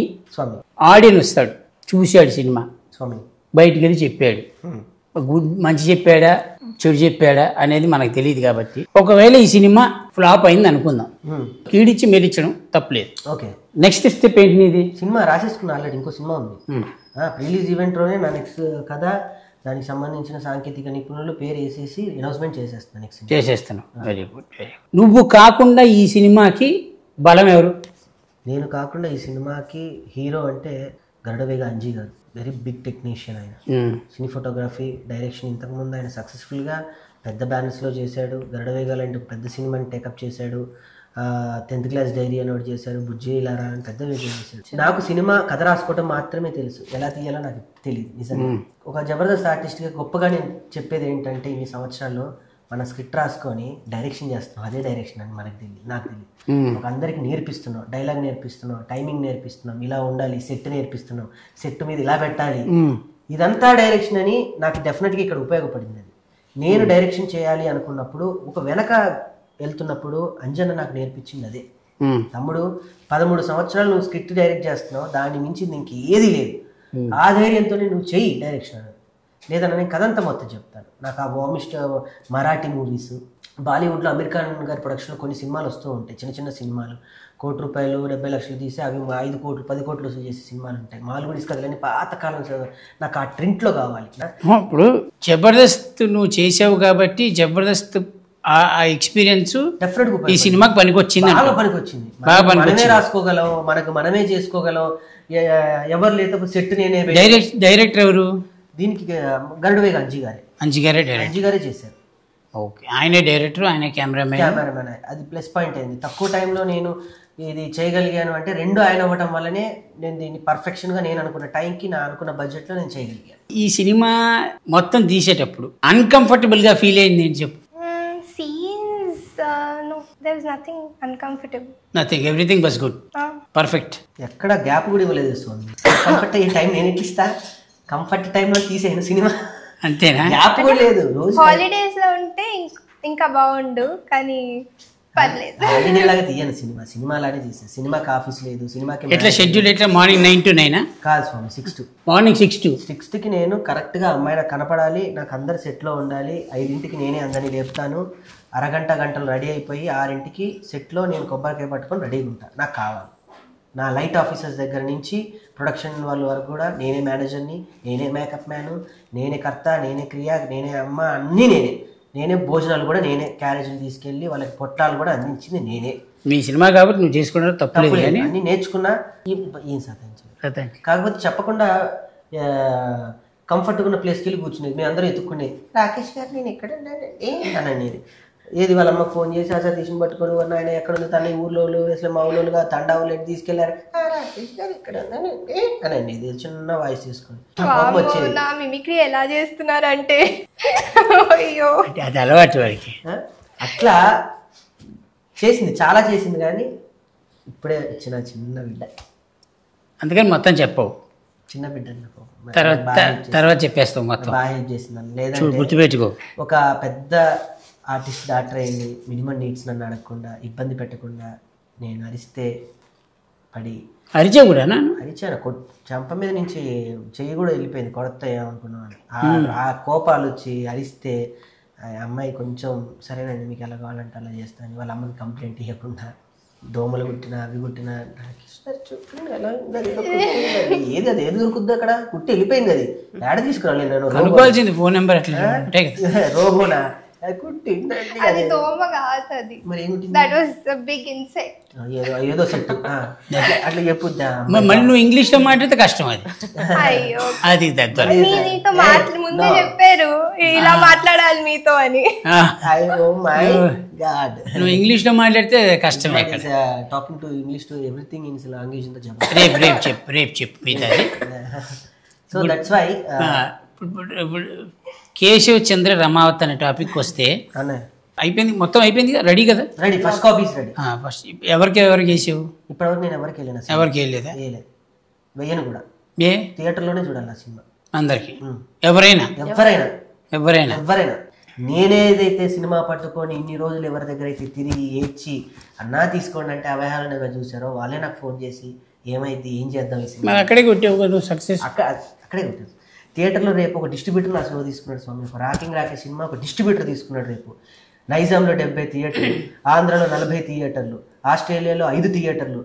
ఆడియన్ వస్తాడు, చూశాడు సినిమా, బయటికి వెళ్ళి చెప్పాడు, మంచి చెప్పాడా చెడు చెప్పాడా అనేది మనకు తెలియదు కాబట్టి ఒకవేళ ఈ సినిమా ఫ్లాప్ అయింది అనుకుందాం, కీడిచ్చి మెరిచడం తప్పలేదు. ఓకే, నెక్స్ట్ స్టెప్ ఏంటి నీది? సినిమా రాసేసుకున్నా ఆల్రెడీ, ఇంకో సినిమా ఉంది. రిలీజ్ ఈవెంట్లోనే నా నెక్స్ట్ కథ, దానికి సంబంధించిన సాంకేతిక నిపుణులు పేరు వేసేసి అనౌన్స్మెంట్ చేసేస్తాను. నెక్స్ట్ చేసేస్తాను. Very good, very good. నువ్వు కాకుండా ఈ సినిమాకి బలం ఎవరు? నేను కాకుండా ఈ సినిమాకి హీరో అంటే గరుడవేగ అంజీ గారు. వెరీ బిగ్ టెక్నీషియన్ ఆయన. సినీ ఫోటోగ్రఫీ, డైరెక్షన్ ఇంతకుముందు ఆయన సక్సెస్ఫుల్గా పెద్ద బ్యానర్స్లో చేశాడు. గరుడవేగ లాంటి పెద్ద సినిమాని టేకప్ చేశాడు. 10th క్లాస్ డైరీ అని ఒకటి చేశాడు, బుజ్జి లారా అని పెద్ద విజయం చేశాడు. నాకు సినిమా కథ రాసుకోవడం మాత్రమే తెలుసు, ఎలా తీయాలో నాకు తెలియదు నిజంగా. ఒక జబర్దస్త్ ఆర్టిస్ట్గా గొప్పగా నేను చెప్పేది ఏంటంటే, ఇన్ని సంవత్సరాల్లో మన స్క్రిప్ట్ రాసుకొని డైరెక్షన్ చేస్తున్నాం, అదే డైరెక్షన్ అని మనకు తెలియదు, నాకు తెలియదు. ఒక అందరికి నేర్పిస్తున్నాం, డైలాగ్ నేర్పిస్తున్నాం, టైమింగ్ నేర్పిస్తున్నాం, ఇలా ఉండాలి, సెట్ నేర్పిస్తున్నాం, సెట్ మీద ఇలా పెట్టాలి, ఇదంతా డైరెక్షన్ అని నాకు డెఫినెట్గా ఇక్కడ ఉపయోగపడింది. అది నేను డైరెక్షన్ చేయాలి అనుకున్నప్పుడు, ఒక వెనక వెళ్తున్నప్పుడు అంజన్న నాకు నేర్పించింది అదే. తమ్ముడు 13 సంవత్సరాలు నువ్వు స్క్రిప్ట్ డైరెక్ట్ చేస్తున్నావు, దాన్ని మించి నీకు ఏది లేదు, ఆ ధైర్యంతో నువ్వు చెయ్యి డైరెక్షన్. లేదన్నా నేను కథంతా మొత్తం చెప్తాను. నాకు ఆ వామిస్ట్ మరాఠీ మూవీస్, బాలీవుడ్లో అమీర్ ఖాన్ గారి ప్రొడక్షన్లో కొన్ని సినిమాలు వస్తూ ఉంటాయి, చిన్న చిన్న సినిమాలు, ₹1,70,00,000 తీసి అవి 5 కోట్లు 10 కోట్లు వసూలు చేసే సినిమాలు ఉంటాయి. మాల్గుడీస్ కథలని పాతకాలం, నాకు ఆ ట్రింట్లో కావాలి. ఇప్పుడు జబర్దస్త్ నువ్వు చేసావు కాబట్టి జబర్దస్త్ ఆ ఎక్స్పీరియన్స్ ఈ సినిమాకి పనికొచ్చింది, బాగా పనికొచ్చింది. మనమే రాసుకోగలం, మనకు మనమే చేసుకోగలం, ఎవరు లేకపోతే సెట్ నేనే. డైరెక్టర్ ఎవరు దీనికి? గరుడవేగ అంజీ గారే చేశారు. ఓకే, ఆయనే డైరెక్టర్, ఆయన కెమెరామెన్. అది ప్లస్ పాయింట్ అయింది. తక్కువ టైంలో నేను ఇది చేయగలిగాను అంటే 2 ఆయన అవ్వటం వల్లనే నేను దీన్ని పర్ఫెక్షన్గా నేను అనుకున్న టైంకి, నా అనుకున్న బడ్జెట్లో నేను చేయగలిగాను. ఈ సినిమా మొత్తం తీసేటప్పుడు అన్కంఫర్టబుల్గా ఫీల్ అయింది అని చెప్పు. No, there was nothing uncomfortable. Nothing, everything was good. Perfect. ఎక్కడ గ్యాప్ కూడా ఇవ్వలేదు స్వామి. కంఫర్ట్ అయ్యే టైం నేను ఇస్తా, కంఫర్ట్ టైంలో తీసేను సినిమా, అంతేనా? గ్యాప్ కూడా లేదు. రోజు హాలిడేస్ లో ఉంటే ఇంకా బాగుండు, కానీ పర్లేదు. హాలిడే లాగా తీయను సినిమా లాగే తీసాను. సినిమాకి ఆఫీస్ లేదు, సినిమాకి ఎట్లా షెడ్యూల్ ఎట్లా? మార్నింగ్ 9 to 9 కాదు స్వామి, 6 to మార్నింగ్ 6 to 6కి నేను కరెక్ట్గా అమ్మాయి నాకు కనపడాలి, నాకు అందరు సెట్లో ఉండాలి. 5ంటికి నేనే అందరినీ లేపుతాను, గంటలు రెడీ అయిపోయి 6ంటికి సెట్లో నేను కొబ్బరికాయ పట్టుకొని రెడీగా ఉంటాను. నాకు కావాలి. నా లైట్ ఆఫీసర్స్ దగ్గర నుంచి ప్రొడక్షన్ వాళ్ళ వరకు కూడా నేనే మేనేజర్ని, నేనే మేకప్ మ్యాను, నేనే కర్త, నేనే క్రియ, నేనే అమ్మ, అన్నీ నేనే భోజనాలు కూడా నేనే, క్యారేజీలు తీసుకెళ్ళి వాళ్ళకి పొట్లాలు కూడా అందించింది నేనే. మీ సినిమా కాబట్టి నువ్వు చేసుకున్నా తప్పలేదు, అన్నీ నేర్చుకున్నా. ఏం సాధించాలి, కాకపోతే చెప్పకుండా కంఫర్ట్గా ఉన్న ప్లేస్కి వెళ్ళి కూర్చునేది. మేము అందరూ ఎత్తుక్కునేది, రాకేష్ గారు నేను ఎక్కడ అని అనేది. ఏది వాళ్ళ అమ్మకు ఫోన్ చేసి అసలు తీసిన పట్టుకొని ఉన్న ఆయన ఎక్కడ ఉంది, తన ఊర్లో అసలు మా ఊళ్ళోగా తండావులు ఎట్టి తీసుకెళ్లారు, రాకేష్ గారు ఇక్కడ అని అనేది చిన్న వాయిస్ తీసుకొని వచ్చేది. నా మిమిక్రీ ఎలా చేస్తున్నారంటే అయ్యో, అది అలవాటు వాడికి. అట్లా చేసింది, చాలా చేసింది. కానీ ఇప్పుడే చిన్న బిడ్డ, అందుకని మొత్తం చెప్పవు, చిన్న బిడ్డ తర్వాత చెప్పేస్తావు మొత్తం. బాగా హెల్ప్ చేసిందని. లేదంటే గుర్తుపెట్టుకో, ఒక పెద్ద ఆర్టిస్ట్ డాక్టర్ అయింది, మినిమం నీడ్స్ నన్ను అడగకుండా, ఇబ్బంది పెట్టకుండా, నేను అరిస్తే పడి అరిచా కూడా అరిచాను. చెంప మీద నుంచి చెయ్యి కూడా వెళ్ళిపోయింది, కొడతా ఏమనుకున్నాను. ఆ కోపాలు వచ్చి అరిస్తే అమ్మాయి కొంచెం సరేనండి మీకు ఎలా కావాలంటే అలా చేస్తాను, వాళ్ళ అమ్మని కంప్లైంట్ ఇవ్వకుండా, దోమలు కుట్టినా అవి కుట్టినా ఏది అది ఏది దొరుకుద్ది అక్కడ, కుట్టి వెళ్ళిపోయింది. అది ఏడ తీసుకురాలి నేను, అనుకోవాల్సింది ఫోన్ నెంబర్ అట్లా రోబోనా అది దోమ కాదు, అది that was a big insect. ఏదో సెట్ అట్లా చెప్పుద్దా. మళ్ళీ నువ్వు ఇంగ్లీష్ లో మాట్లాడితే కష్టం. అది అయ్యో, అది మీతో ముందే చెప్పారు ఇలా మాట్లాడాలి మీతో అని. నువ్వు ఇంగ్లీష్ లో మాట్లాడితే కష్టమే. Talking to English to everything in language in the job. రేపు చెప్పు మీది. సో దట్స్ వై కేశవ్ చంద్ర రమావత్ అనే టాపిక్ వస్తే అయిపోయింది, మొత్తం అయిపోయింది, రెడీ కదా? Ready, first copies ready. First ఎవరికి చేసావు? ఇప్పటివరకు నేను ఎవరికి వెళ్ళిన, ఎవరికి వెళ్ళలేదా? వెయ్యను కూడా. థియేటర్లోనే చూడాలి ఆ సినిమా అందరికి, ఎవరైనా. నేనేదైతే సినిమా పట్టుకొని ఇన్ని రోజులు ఎవరి దగ్గర అయితే తిరిగి ఏడ్చి అన్నా తీసుకోండి అంటే అవహేళనగా చూసారో వాళ్ళే నాకు ఫోన్ చేసి ఏమైంది, ఏం చేద్దాం ఈ సినిమా, అక్కడే కొట్టావు సక్సెస్, అక్కడే కొట్టాను. థియేటర్లో రేపు ఒక డిస్ట్రిబ్యూటర్ నా సినిమా తీసుకున్నాడు స్వామి. ఒక రాకింగ్ రాకేష్ సినిమా ఒక డిస్ట్రిబ్యూటర్ తీసుకున్నాడు రేపు. నైజాంలో 70 థియేటర్లు, ఆంధ్రాలో 40 థియేటర్లు, ఆస్ట్రేలియాలో 5 థియేటర్లు,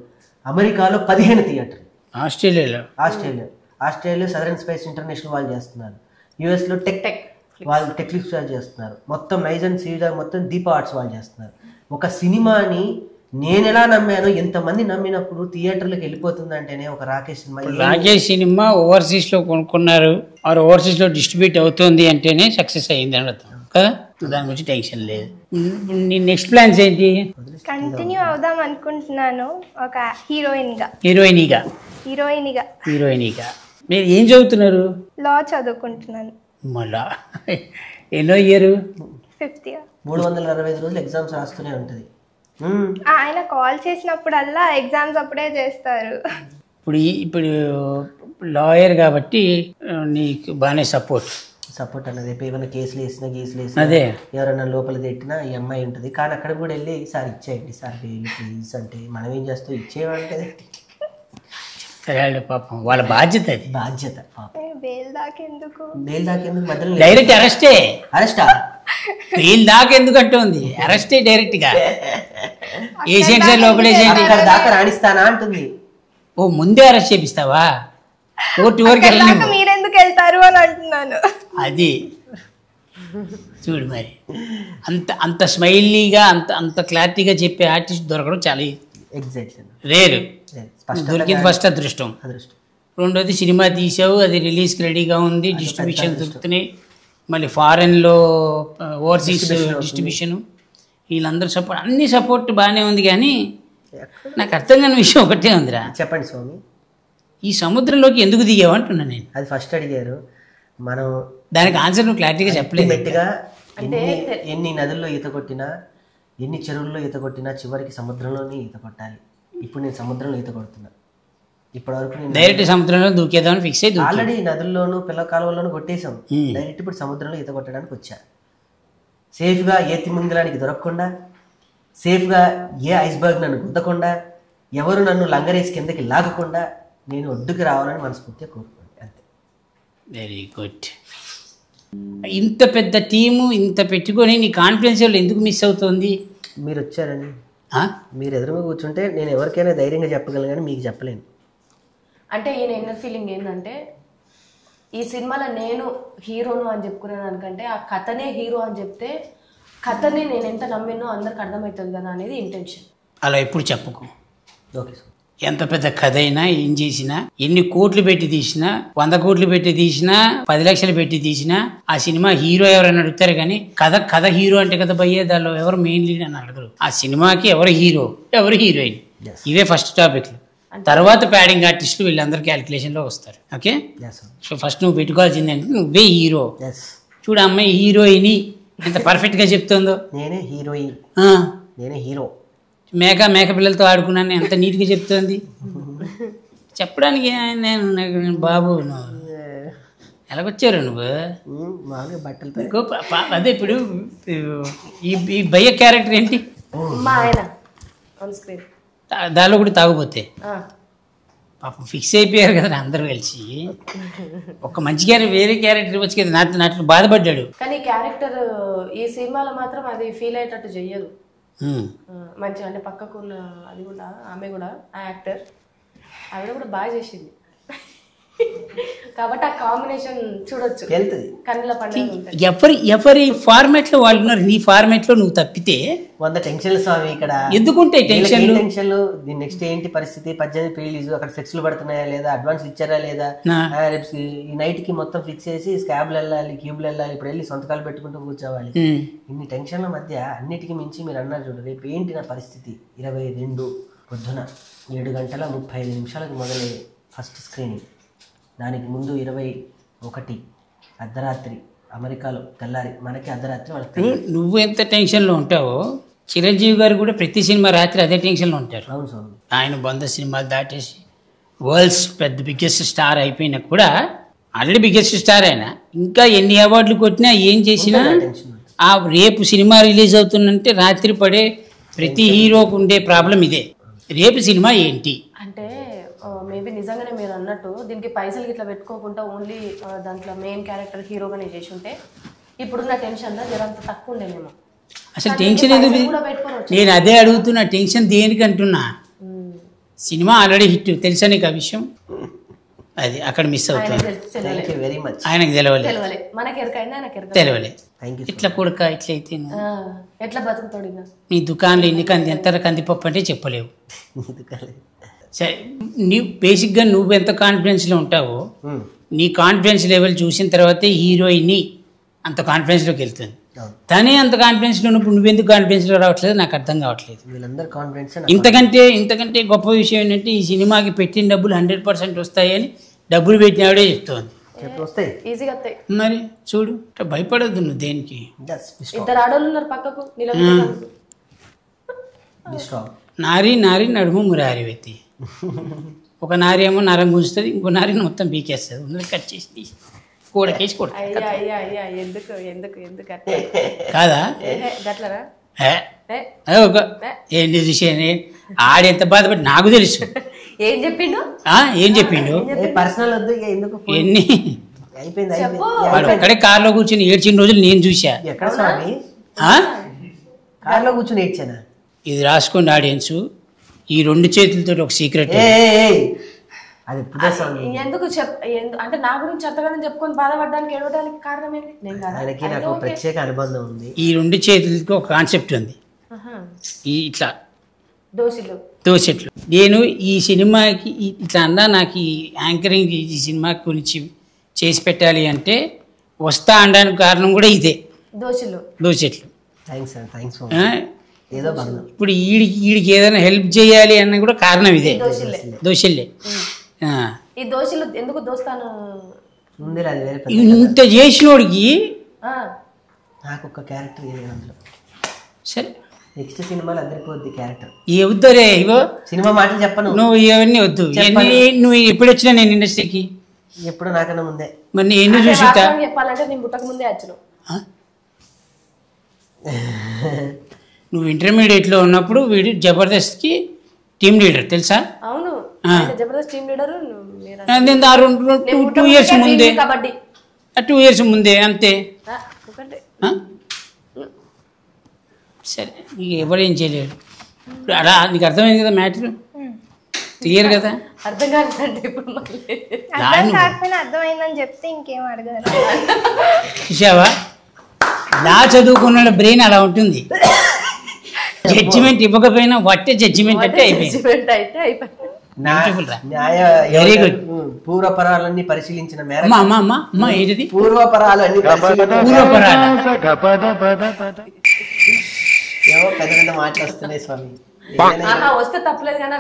అమెరికాలో 15 థియేటర్లు. ఆస్ట్రేలియా సదరన్ స్పేస్ ఇంటర్నేషనల్ వాళ్ళు చేస్తున్నారు. యూఎస్లో టెక్ వాళ్ళు టెక్లిక్స్ వాళ్ళు చేస్తున్నారు. మొత్తం నైజాం సీజా మొత్తం దీప ఆర్ట్స్ వాళ్ళు చేస్తున్నారు. ఒక సినిమాని నేను ఎలా నమ్మానో ఎంతమంది నమ్మినప్పుడు థియేటర్లకు వెళ్ళిపోతుందంటేనే ఒక రాకేష్ సినిమా ఓవర్సీస్ లో కొనుక్కున్నారు, ఓవర్సీస్ లో డిస్ట్రిబ్యూట్ అవుతుంది అంటేనే సక్సెస్ అయ్యింది అని అర్థం కదా. దాని గురించి టెన్షన్ లేదు. నీ నెక్స్ట్ ప్లాన్స్ ఏంటి? కంటిన్యూ అవుదాం అనుకుంటున్నాను ఒక హీరోయిన్గా. మీరు ఏం చదువుతున్నారు? లా చదువుకుంటున్నాను. మళ్ళా ఎన్నో ఇయర్? 5th year. 365 రోజులు ఎగ్జామ్స్ రాస్తూనే ఉంటుంది. ఆయన కాల్ చేసినప్పుడల్లా ఎగ్జామ్స్ అప్పుడే చేస్తారు. ఇప్పుడు లాయర్ కాబట్టి నీకు బాగానే సపోర్ట్ అన్నది. ఏమైనా కేసులు వేసినా అదే ఎవరైనా లోపల తిట్టినా ఈ అమ్మాయి ఉంటుంది. కానీ అక్కడ కూడా వెళ్ళి సార్ ఇచ్చేయండి సార్ ప్లీజ్ అంటే మనం ఏం చేస్తాం, ఇచ్చేయమంటే పాపం వాళ్ళ బాధ్యత. అది బాధ్యత. బెయిల్ దాకెందుకు మధ్యలో డైరెక్ట్ అరెస్టా బెయిల్ దాకెందుకు అంటుంది. అరెస్టే డైరెక్ట్ గా ఏషియన్ సార్ లోపల దాకా రాణిస్తానా అంటుంది. ఓ ముందే అరెస్ట్ చేపిస్తావా? కోర్టు వరకు మీరెందుకు వెళ్తారు అని అంటున్నాను. అది చూడు మరి అంత స్మైలీగా అంత క్లారిటీగా చెప్పే ఆర్టిస్ట్ దొరకడం చాలా రేరు. దొరికింది ఫస్ట్ అదృష్టం. రెండోది సినిమా తీసావు, అది రిలీజ్కి రెడీగా ఉంది, డిస్ట్రిబ్యూషన్ దొరుకుతున్నాయి, మళ్ళీ ఫారెన్లో ఓవర్సీస్ డిస్ట్రిబ్యూషన్, వీళ్ళందరూ సపోర్ట్, అన్ని సపోర్ట్ బాగానే ఉంది. కానీ నాకు అర్థం కాని విషయం ఒకటే ఉందిరా. చెప్పండి స్వామి. ఈ సముద్రంలోకి ఎందుకు దిగావు అంటున్నా నేను. అది ఫస్ట్ అడిగారు మనం, దానికి ఆన్సర్ నువ్వు క్లారిటీగా చెప్పలేదు. ఎన్ని నదుల్లో ఈత కొట్టినా, ఎన్ని చెరువుల్లో ఈత కొట్టినా చివరికి సముద్రంలోనే ఈత కొట్టాలి. ఇప్పుడు నేను సముద్రంలో ఈత కొడుతున్నా. ఇప్పటి వరకు నేను డైరెక్ట్ సముద్రంలో దూకేదామని ఫిక్స్ అయ్యి ఆల్రెడీ నదుల్లోనూ పిల్ల కాలువల్లోనూ కొట్టేశాం. డైరెక్ట్ ఇప్పుడు సముద్రంలో ఈత కొట్టడానికి వచ్చా. సేఫ్గా ఏ తిమింగలానికి దొరకకుండా, సేఫ్గా ఏ ఐస్బర్గ్ నన్ను గుద్దకుండా, ఎవరు నన్ను లంగరేసి కిందకి లాగకుండా నేను ఒడ్డుకి రావాలని మనస్ఫూర్తిగా కోరుకోండి. అంతే. Very good. ఇంత పెద్ద టీము ఇంత పెట్టుకొని నీ కాన్ఫిడెన్స్ ఎందుకు మిస్ అవుతుంది? మీరు వచ్చారని. మీరు ఎదురుగా కూర్చుంటే నేను ఎవరికైనా ధైర్యంగా చెప్పగలను, కానీ మీకు చెప్పలేను. అంటే ఈయన ఇన్నర్ ఫీలింగ్ ఏంటంటే, ఈ సినిమాలో నేను హీరోను అని చెప్పుకునే దానికంటే ఆ కథనే హీరో అని చెప్తే కథని నేను ఎంత నమ్మినో అందరికి అర్థమవుతుంది కదా అనేది ఇంటెన్షన్. అలా ఎప్పుడు చెప్పుకో. Okay sir. ఎంత పెద్ద కథ అయినా, ఏం చేసినా, ఎన్ని కోట్లు పెట్టి తీసినా, 100 కోట్లు పెట్టి తీసినా, 10 లక్షలు పెట్టి తీసినా, ఆ సినిమా హీరో ఎవరైనా అడుగుతారు. కానీ కథ హీరో అంటే కదా భయ్యే, దానిలో ఎవరు మెయిన్ లీడ్ అని అడగరు. ఆ సినిమాకి ఎవరు హీరో, ఎవరు హీరోయిన్, ఇవే ఫస్ట్ టాపిక్లు. తర్వాత ప్యాడింగ్ ఆర్టిస్టులు వీళ్ళందరూ క్యాలిక్యులేషన్లో వస్తారు. ఓకే. సో ఫస్ట్ నువ్వు పెట్టుకోవాల్సింది అంటే నువ్వే హీరో. చూడు అమ్మాయి హీరోయిన్ ఎంత పర్ఫెక్ట్గా చెప్తుందో. నేనే హీరోయిన్, నేనే హీరో. మేక పిల్లలతో ఆడుకున్నాను ఎంత నీట్గా చెప్తుంది. చెప్పడానికి నేను బాబు ఎలాగొచ్చారు నువ్వు? బట్టలతో. అదే ఇప్పుడు ఈ భయ్య క్యారెక్టర్ ఏంటి? మా ఆయన ఆన్ స్క్రీన్ దానిలో కూడా తాగుపోతే పాపం ఫిక్స్ అయిపోయారు కదా అందరూ కలిసి. ఒక మంచి క్యారెక్టర్ వేరే క్యారెక్టర్ వచ్చి కదా నాట్లు బాధపడ్డాడు. కానీ క్యారెక్టర్ ఈ సినిమాలో మాత్రం అది ఫీల్ అయ్యేటట్టు చెయ్యదు. మంచి అంటే పక్కకు అది కూడా ఆమె కూడా ఆ యాక్టర్ ఆవిడ కూడా బాగా చేసింది కాబట్టి ఆ కాంబినేషన్ చూడొచ్చు. కన్నుల పండుగ. ఎవరి ఫార్మాట్ లో వాళ్ళు ఉన్నారు. నీ ఫార్మాట్ లో నువ్వు తప్పితే 100 టెన్షన్లు స్వామి. ఇక్కడ ఎందుకుంటాయి టెన్షన్లు? దీని నెక్స్ట్ ఏంటి పరిస్థితి, 18 రిలీజ్, అక్కడ ఫ్లెక్స్లు పడుతున్నాయా లేదా, అడ్వాన్స్ ఇచ్చారా లేదా, రేపు ఈ నైట్ కి మొత్తం ఫిక్స్ చేసి స్కాబ్లు వెళ్ళాలి, క్యూబ్లు వెళ్ళాలి, ఇప్పుడు వెళ్ళి సొంతకాలు పెట్టుకుంటూ కూర్చోవాలి. ఇన్ని టెన్షన్ల మధ్య అన్నిటికీ మించి మీరు అన్నారు చూడు, రేపు ఏంటి నా పరిస్థితి. 22 పొద్దున 7:35 మొదలయ్యే ఫస్ట్ స్క్రీనింగ్. దానికి ముందు 21 అర్ధరాత్రి అమెరికాలో తెల్లారి, మనకి అర్ధరాత్రి వాళ్ళకి. నువ్వు ఎంత టెన్షన్లో ఉంటావో చిరంజీవి గారు కూడా ప్రతి సినిమా రాత్రి అదే టెన్షన్లో ఉంటారు. అవును స్వామి. ఆయన 100 సినిమాలు దాటేసి వరల్డ్స్ పెద్ద బిగ్గెస్ట్ స్టార్ అయిపోయినా కూడా, ఆల్రెడీ బిగ్గెస్ట్ స్టార్ అయినా ఇంకా ఎన్ని అవార్డులు కొట్టినా ఏం చేసినా ఆ రేపు సినిమా రిలీజ్ అవుతుందంటే రాత్రి పడే ప్రతి హీరోకు ఉండే ప్రాబ్లం ఇదే. రేపు సినిమా ఏంటి అంటే మేబీ మేబీ నిజంగానే మీరు అన్నట్టు దీనికి పైసలు ఇట్లా పెట్టుకోకుండా ఓన్లీ దాంట్లో మెయిన్ క్యారెక్టర్ హీరోగానే చేసి ఉంటే ఇప్పుడున్న టెన్షన్ జరంత తక్కువ ఉండేనేమో. అసలు టెన్షన్ ఎందుకు? నేను అదే అడుగుతున్నా, టెన్షన్ దేనికి అంటున్నా. సినిమా ఆల్రెడీ హిట్, తెలుసా నీకు ఆ విషయం? అది అక్కడ మిస్ అవుతుంది. ఆయనకు తెలవలే, తెలవలే. ఇట్లా కొడుక ఇట్లయితే ఎట్లా బతుకుతాడు? నీ దుకాణంలో ఎన్ని ఎంత కందిపప్పు అంటే చెప్పలేవు. సరే, నీ బేసిక్గా నువ్వు ఎంత కాన్ఫిడెన్స్లో ఉంటావో నీ కాన్ఫిడెన్స్ లెవెల్ చూసిన తర్వాతే హీరోయిన్ని అంత కాన్ఫిడెన్స్లోకి వెళ్తుంది. తనే అంత కాన్ఫిడెన్స్లో ఉన్నప్పుడు నువ్వెందుకు కాన్ఫిడెన్స్లో రావట్లేదు నాకు అర్థం కావట్లేదు. ఇంతకంటే గొప్ప విషయం ఏంటంటే ఈ సినిమాకి పెట్టిన డబ్బులు 100% వస్తాయని డబ్బులు పెట్టినవాడే చెప్తోంది. మరి చూడు, భయపడద్దు నువ్వు దేనికి. ఇద్దరు ఆడోళ్ళు ఉన్నారు పక్కకు, నారి నారి నడుము మురారి వ్యక్తి. ఒక నారి ఏమో నరం గుంచుతుంది, ఇంకో నారిని మొత్తం పీకేస్తుంది, ఉన్నది కట్ చేసి కూడకేసి కొడుతుంది. కాదా? ఏంటి చూసాను ఆడెంత బాధపడి నాకు తెలుసు. ఏం చెప్పిండు? ఎన్ని వాడు ఒక్కడే కార్లో కూర్చొని ఏడ్చిన రోజులు నేను చూసా. కార్లో కూర్చొని ఏడ్చానా? ఇది రాసుకోండి ఆడియన్స్, ఈ 2 చేతులతో ఒక సీక్రెట్. ఎందుకు అంటే నా గురించి అంతగానో చెప్పుకొని బాధపడడానికి ఏడవడానికి కారణం ఏంది? నాకు ప్రత్యేక అనుబంధం ఉంది. ఈ 2 చేతులకి ఒక కాన్సెప్ట్ ఉంది, ఇట్లా దోశెట్లు. నేను ఈ సినిమాకి ఇట్లా అన్నా, నాకు ఈ యాంకరింగ్ ఈ సినిమా గురించి చేసి పెట్టాలి అంటే వస్తా అనడానికి కారణం కూడా ఇదే, దోశెట్లు. ఇప్పుడు వీడికి ఏదైనా హెల్ప్ చేయాలి అన్న కూడా కారణం ఇదే, దోశలే. ఈ దోశలు ఎందుకు దోస్తాను ఇంత చేసినోడికి నాకు ఒక క్యారెక్టర్ సరే నెక్స్ట్ సినిమాలో అందరిపోద్ది క్యారెక్టర్. వద్దురే ఇవో సినిమా మాటలు చెప్పను, నువ్వు ఇవన్నీ వద్దు. నువ్వు ఎప్పుడు వచ్చినా నేను ఇండస్ట్రీకి ఎప్పుడు నాకన్నా ముందే. మరి నేను ఎందుకు చూసి చెప్పాలంటే నేను పుట్టక ముందే వచ్చాను. నువ్వు ఇంటర్మీడియట్లో ఉన్నప్పుడు వీడు జబర్దస్త్కి టీమ్ లీడర్ తెలుసా? అవును, జబర్దస్త్ టీమ్ లీడర్. 2 years ముందే, 2 years ముందే అంతే. సరే, నీకు ఎవరేం చేయలేడు. అలా నీకు అర్థమైంది కదా మ్యాటర్, క్లియర్ కదా? అర్థం కాలేదంటే ఇప్పుడు అర్థమైందని చెప్తే ఇంకేం అడగదు. చూసావా, లా చదువుకున్న బ్రెయిన్ అలా ఉంటుంది. జడ్జిమెంట్ ఇవ్వకపోయినా వట్టే జడ్జిమెంట్ అంటే అయిపోయింది. Very good. పూర్వపరాలన్నీ పరిశీలించిన మేరకు ఏంటిది పూర్వపరాలన్నీ ఏమో పెద్ద పెద్ద మాటలు వస్తున్నాయి స్వామి. వస్తే తప్పలేదు కానీ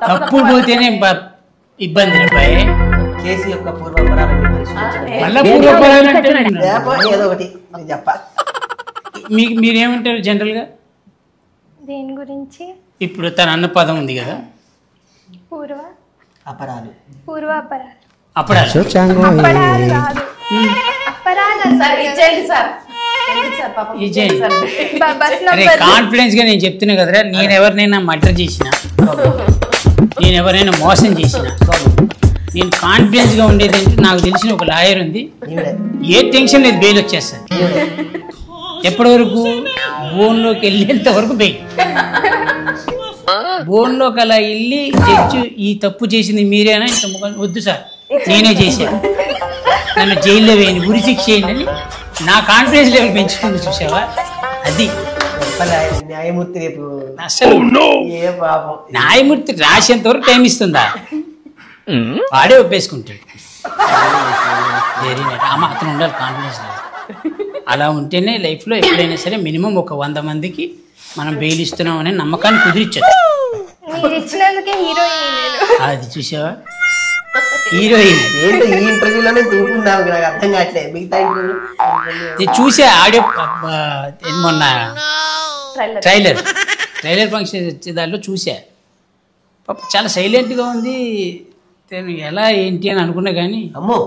తప్పు పోతేనే ఇబ్బంది. కేసు యొక్క పూర్వపరాలన్నీ పరిశీలించిన ఏదో ఒకటి చెప్ప. మీరేమంటారు జనరల్ గా దేని గురించి? ఇప్పుడు తన అన్న పదం ఉంది కదా, అపరాలు. కాన్ఫిడెన్స్ గా నేను చెప్తున్నా కదరా, నేను ఎవరినైనా మర్డర్ చేసినా, నేను ఎవరైనా మోసం చేసినా, నేను కాన్ఫిడెన్స్ గా ఉండేది అంటే నాకు తెలిసిన ఒక లాయర్ ఉంది, ఏ టెన్షన్ లేదు, బెయిల్ వచ్చేస్తాను. ఎప్పటి వరకు? బోన్లోకి వెళ్ళేంత వరకు బెయిల్. బోన్లోకి అలా వెళ్ళి జడ్జి ఈ తప్పు చేసింది మీరేనా, ఇంత వద్దు సార్ నేనే చేశాను, నన్ను జైల్లో వేయండి, ఉరి శిక్ష చేయండి అని నా కాన్ఫిడెన్స్ లెవెల్ పెంచుకుంది. చూసావా, అది న్యాయమూర్తి రేపు అసలు న్యాయమూర్తి రాసేంత వరకు టైం ఇస్తుందా? వాడే ఒప్పేసుకుంటాడు. Very night. అతను ఉండాలి కాన్ఫిడెన్స్ లెవెల్. అలా ఉంటేనే లైఫ్లో ఎప్పుడైనా సరే మినిమం ఒక 100 మందికి మనం బెయిల్ ఇస్తున్నాం అనే నమ్మకాన్ని కుదిరించచ్చు. అది చూసావా, హీరోయిన్ చూసా ఆడియో మొన్న ట్రైలర్ ఫంక్షన్ వచ్చే దాంట్లో చూసా. పాప చాలా సైలెంట్గా ఉంది, ఎలా ఏంటి అని అనుకున్నా కానీ అమ్మో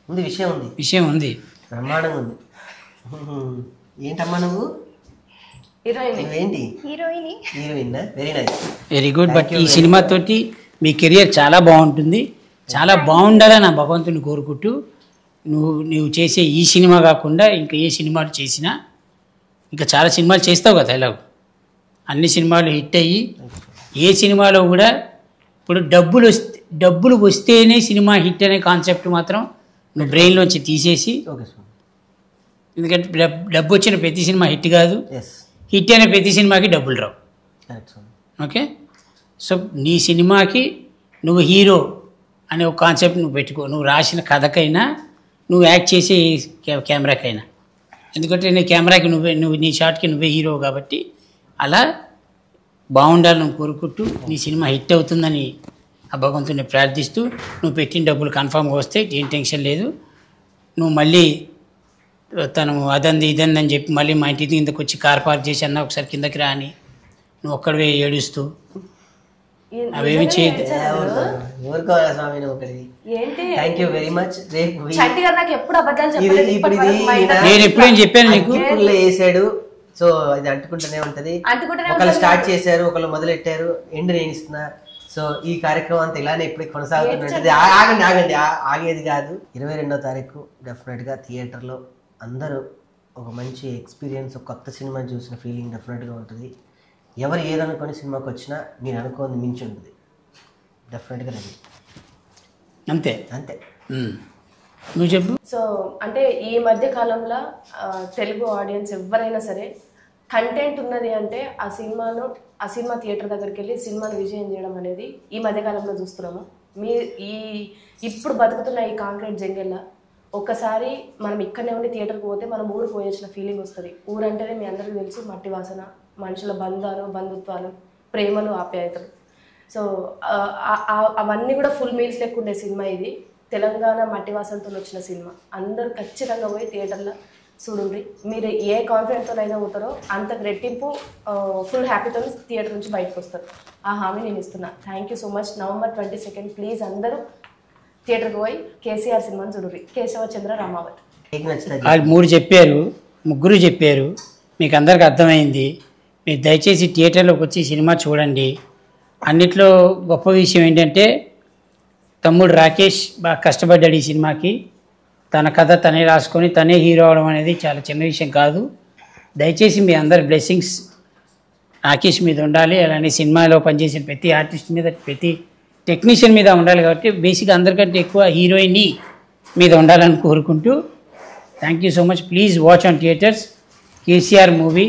విషయం ఉంది, బ్రహ్మాండంగా ఉంది. ఏంటమ్మా నువ్వు? Heroine. Very nice. Very good. But ఈ సినిమా తోటి మీ కెరియర్ చాలా బాగుంటుంది, చాలా బాగుండాలని నా భగవంతుని కోరుకుంటూ నువ్వు చేసే ఈ సినిమా కాకుండా ఇంకా ఏ సినిమాలు చేసినా, ఇంకా చాలా సినిమాలు చేస్తావు కదా ఇలా, అన్ని సినిమాలు హిట్ అయ్యి ఏ సినిమాలో కూడా ఇప్పుడు డబ్బులు వస్తేనే సినిమా హిట్ అనే కాన్సెప్ట్ మాత్రం నువ్వు బ్రెయిన్లోంచి తీసేసి, ఓకే స్వామి. ఎందుకంటే డబ్బు వచ్చిన ప్రతి సినిమా హిట్ కాదు, ఎస్, హిట్ అయిన ప్రతి సినిమాకి డబ్బులు రావు. కరెక్ట్ స్వామి. ఓకే, సో నీ సినిమాకి నువ్వు హీరో అనే ఒక కాన్సెప్ట్ నువ్వు పెట్టుకో, నువ్వు రాసిన కథకైనా నువ్వు యాక్ట్ చేసే కెమెరాకైనా, ఎందుకంటే నీ కెమెరాకి నువ్వు నీ షాట్కి నువ్వే హీరో కాబట్టి అలా బాగుండాలని కోరుకుంటూ నీ సినిమా హిట్ అవుతుందని ఆ భగవంతుని ప్రార్థిస్తూ, నువ్వు పెట్టిన డబ్బులు కన్ఫామ్గా వస్తే ఏం టెన్షన్ లేదు. నువ్వు మళ్ళీ తను అదంది ఇదంది అని చెప్పి మళ్ళీ మా ఇంటి కిందకు వచ్చి కార్ పార్క్ చేసి అన్న ఒకసారి కిందకి రా అని నువ్వు ఒక్కడివే ఏడుస్తూ అవేమి చేయదు. ఊరుకోవాలా స్వామి నువ్వు ఒకటి. ఏంటి థ్యాంక్ యూ వెరీ మచ్. రేపు చంటి గారు నాకు ఎప్పుడు అబద్ధాలు ఇప్పుడు చెప్పలేదు, ఇది ఇప్పటివరకు మా ఇంట్లో నేను ఎప్పుడేం చెప్పాను నీకు? అగ్గిపుల్ల వేసాడు, సో ఇది అంటుకుంటూనే ఉంటది. అంటుకుంటూనే ఒకళ్ళు స్టార్ట్ చేశారు, ఒకళ్ళు మొదలెట్టారు, ఎండ్ నేను ఇస్తున్నా. సో ఈ కార్యక్రమం అంతా ఇలానే ఇప్పుడు కొనసాగుతున్నది. ఆగండి ఆగేది కాదు. 22వ తారీఖు డెఫినెట్ గా థియేటర్ లో అందరూ ఒక మంచి ఎక్స్పీరియన్స్, ఒక కొత్త సినిమా చూసిన ఫీలింగ్ డెఫినెట్ గా ఉంటుంది. ఎవరు ఏదనుకొని సినిమాకి వచ్చినా నేను అనుకోని మించి ఉంటుంది. డెఫినెట్ గా రెడీ. అంతే అంతే. నువ్వు చెప్పు. సో అంటే ఈ మధ్య కాలంలో తెలుగు ఆడియన్స్ ఎవరైనా సరే కంటెంట్ ఉన్నది అంటే ఆ సినిమా థియేటర్ దగ్గరికి వెళ్ళి సినిమాను విజయం చేయడం అనేది ఈ మధ్య కాలంలో చూస్తున్నాము. ఇప్పుడు బతుకుతున్న ఈ కాంక్రీట్ జంగెల్లా ఒక్కసారి మనం ఇక్కడనే ఉండి థియేటర్కి పోతే మనం ఊరు పోయొచ్చిన ఫీలింగ్ వస్తుంది. ఊరంటేనే మీ అందరికీ తెలుసు, మట్టి వాసన, మనుషుల బంధాలు, బంధుత్వాలు, ప్రేమలు, ఆప్యాయతలు. సో అవన్నీ కూడా ఫుల్ మీల్స్ లెక్కుండే సినిమా ఇది. తెలంగాణ మట్టి వాసనతో వచ్చిన సినిమా. అందరూ ఖచ్చితంగా పోయి థియేటర్లో చూడండి. మీరు ఏ కాన్ఫిడెంట్తో అయినా పోతారో అంత రెట్టింపు ఫుల్ హ్యాపీతో థియేటర్ నుంచి బయటకు వస్తారు. ఆ హామీ నేను ఇస్తున్నా. Thank you so much. November 22 please అందరూ థియేటర్కి పోయి కేసీఆర్ సినిమాని చూడండి. కేశవచంద్ర రామావత్. వాళ్ళు ముగ్గురు చెప్పారు, మీకు అందరికి అర్థమైంది. మీరు దయచేసి థియేటర్లోకి వచ్చి సినిమా చూడండి. అన్నిట్లో గొప్ప విషయం ఏంటంటే తమ్ముడు రాకేష్ బాగా కష్టపడ్డాడు ఈ సినిమాకి. తన కథ తనే రాసుకొని తనే హీరో అవడం అనేది చాలా చిన్న విషయం కాదు. దయచేసి మీ అందరి బ్లెస్సింగ్స్ రాకేష్ మీద ఉండాలి. అలానే సినిమాలో పనిచేసిన ప్రతి ఆర్టిస్ట్ మీద, ప్రతి టెక్నీషియన్ మీద ఉండాలి. కాబట్టి బేసిక్గా అందరికంటే ఎక్కువ హీరోయిన్ మీద ఉండాలని కోరుకుంటూ thank you so much. Please watch on theatres KCR movie.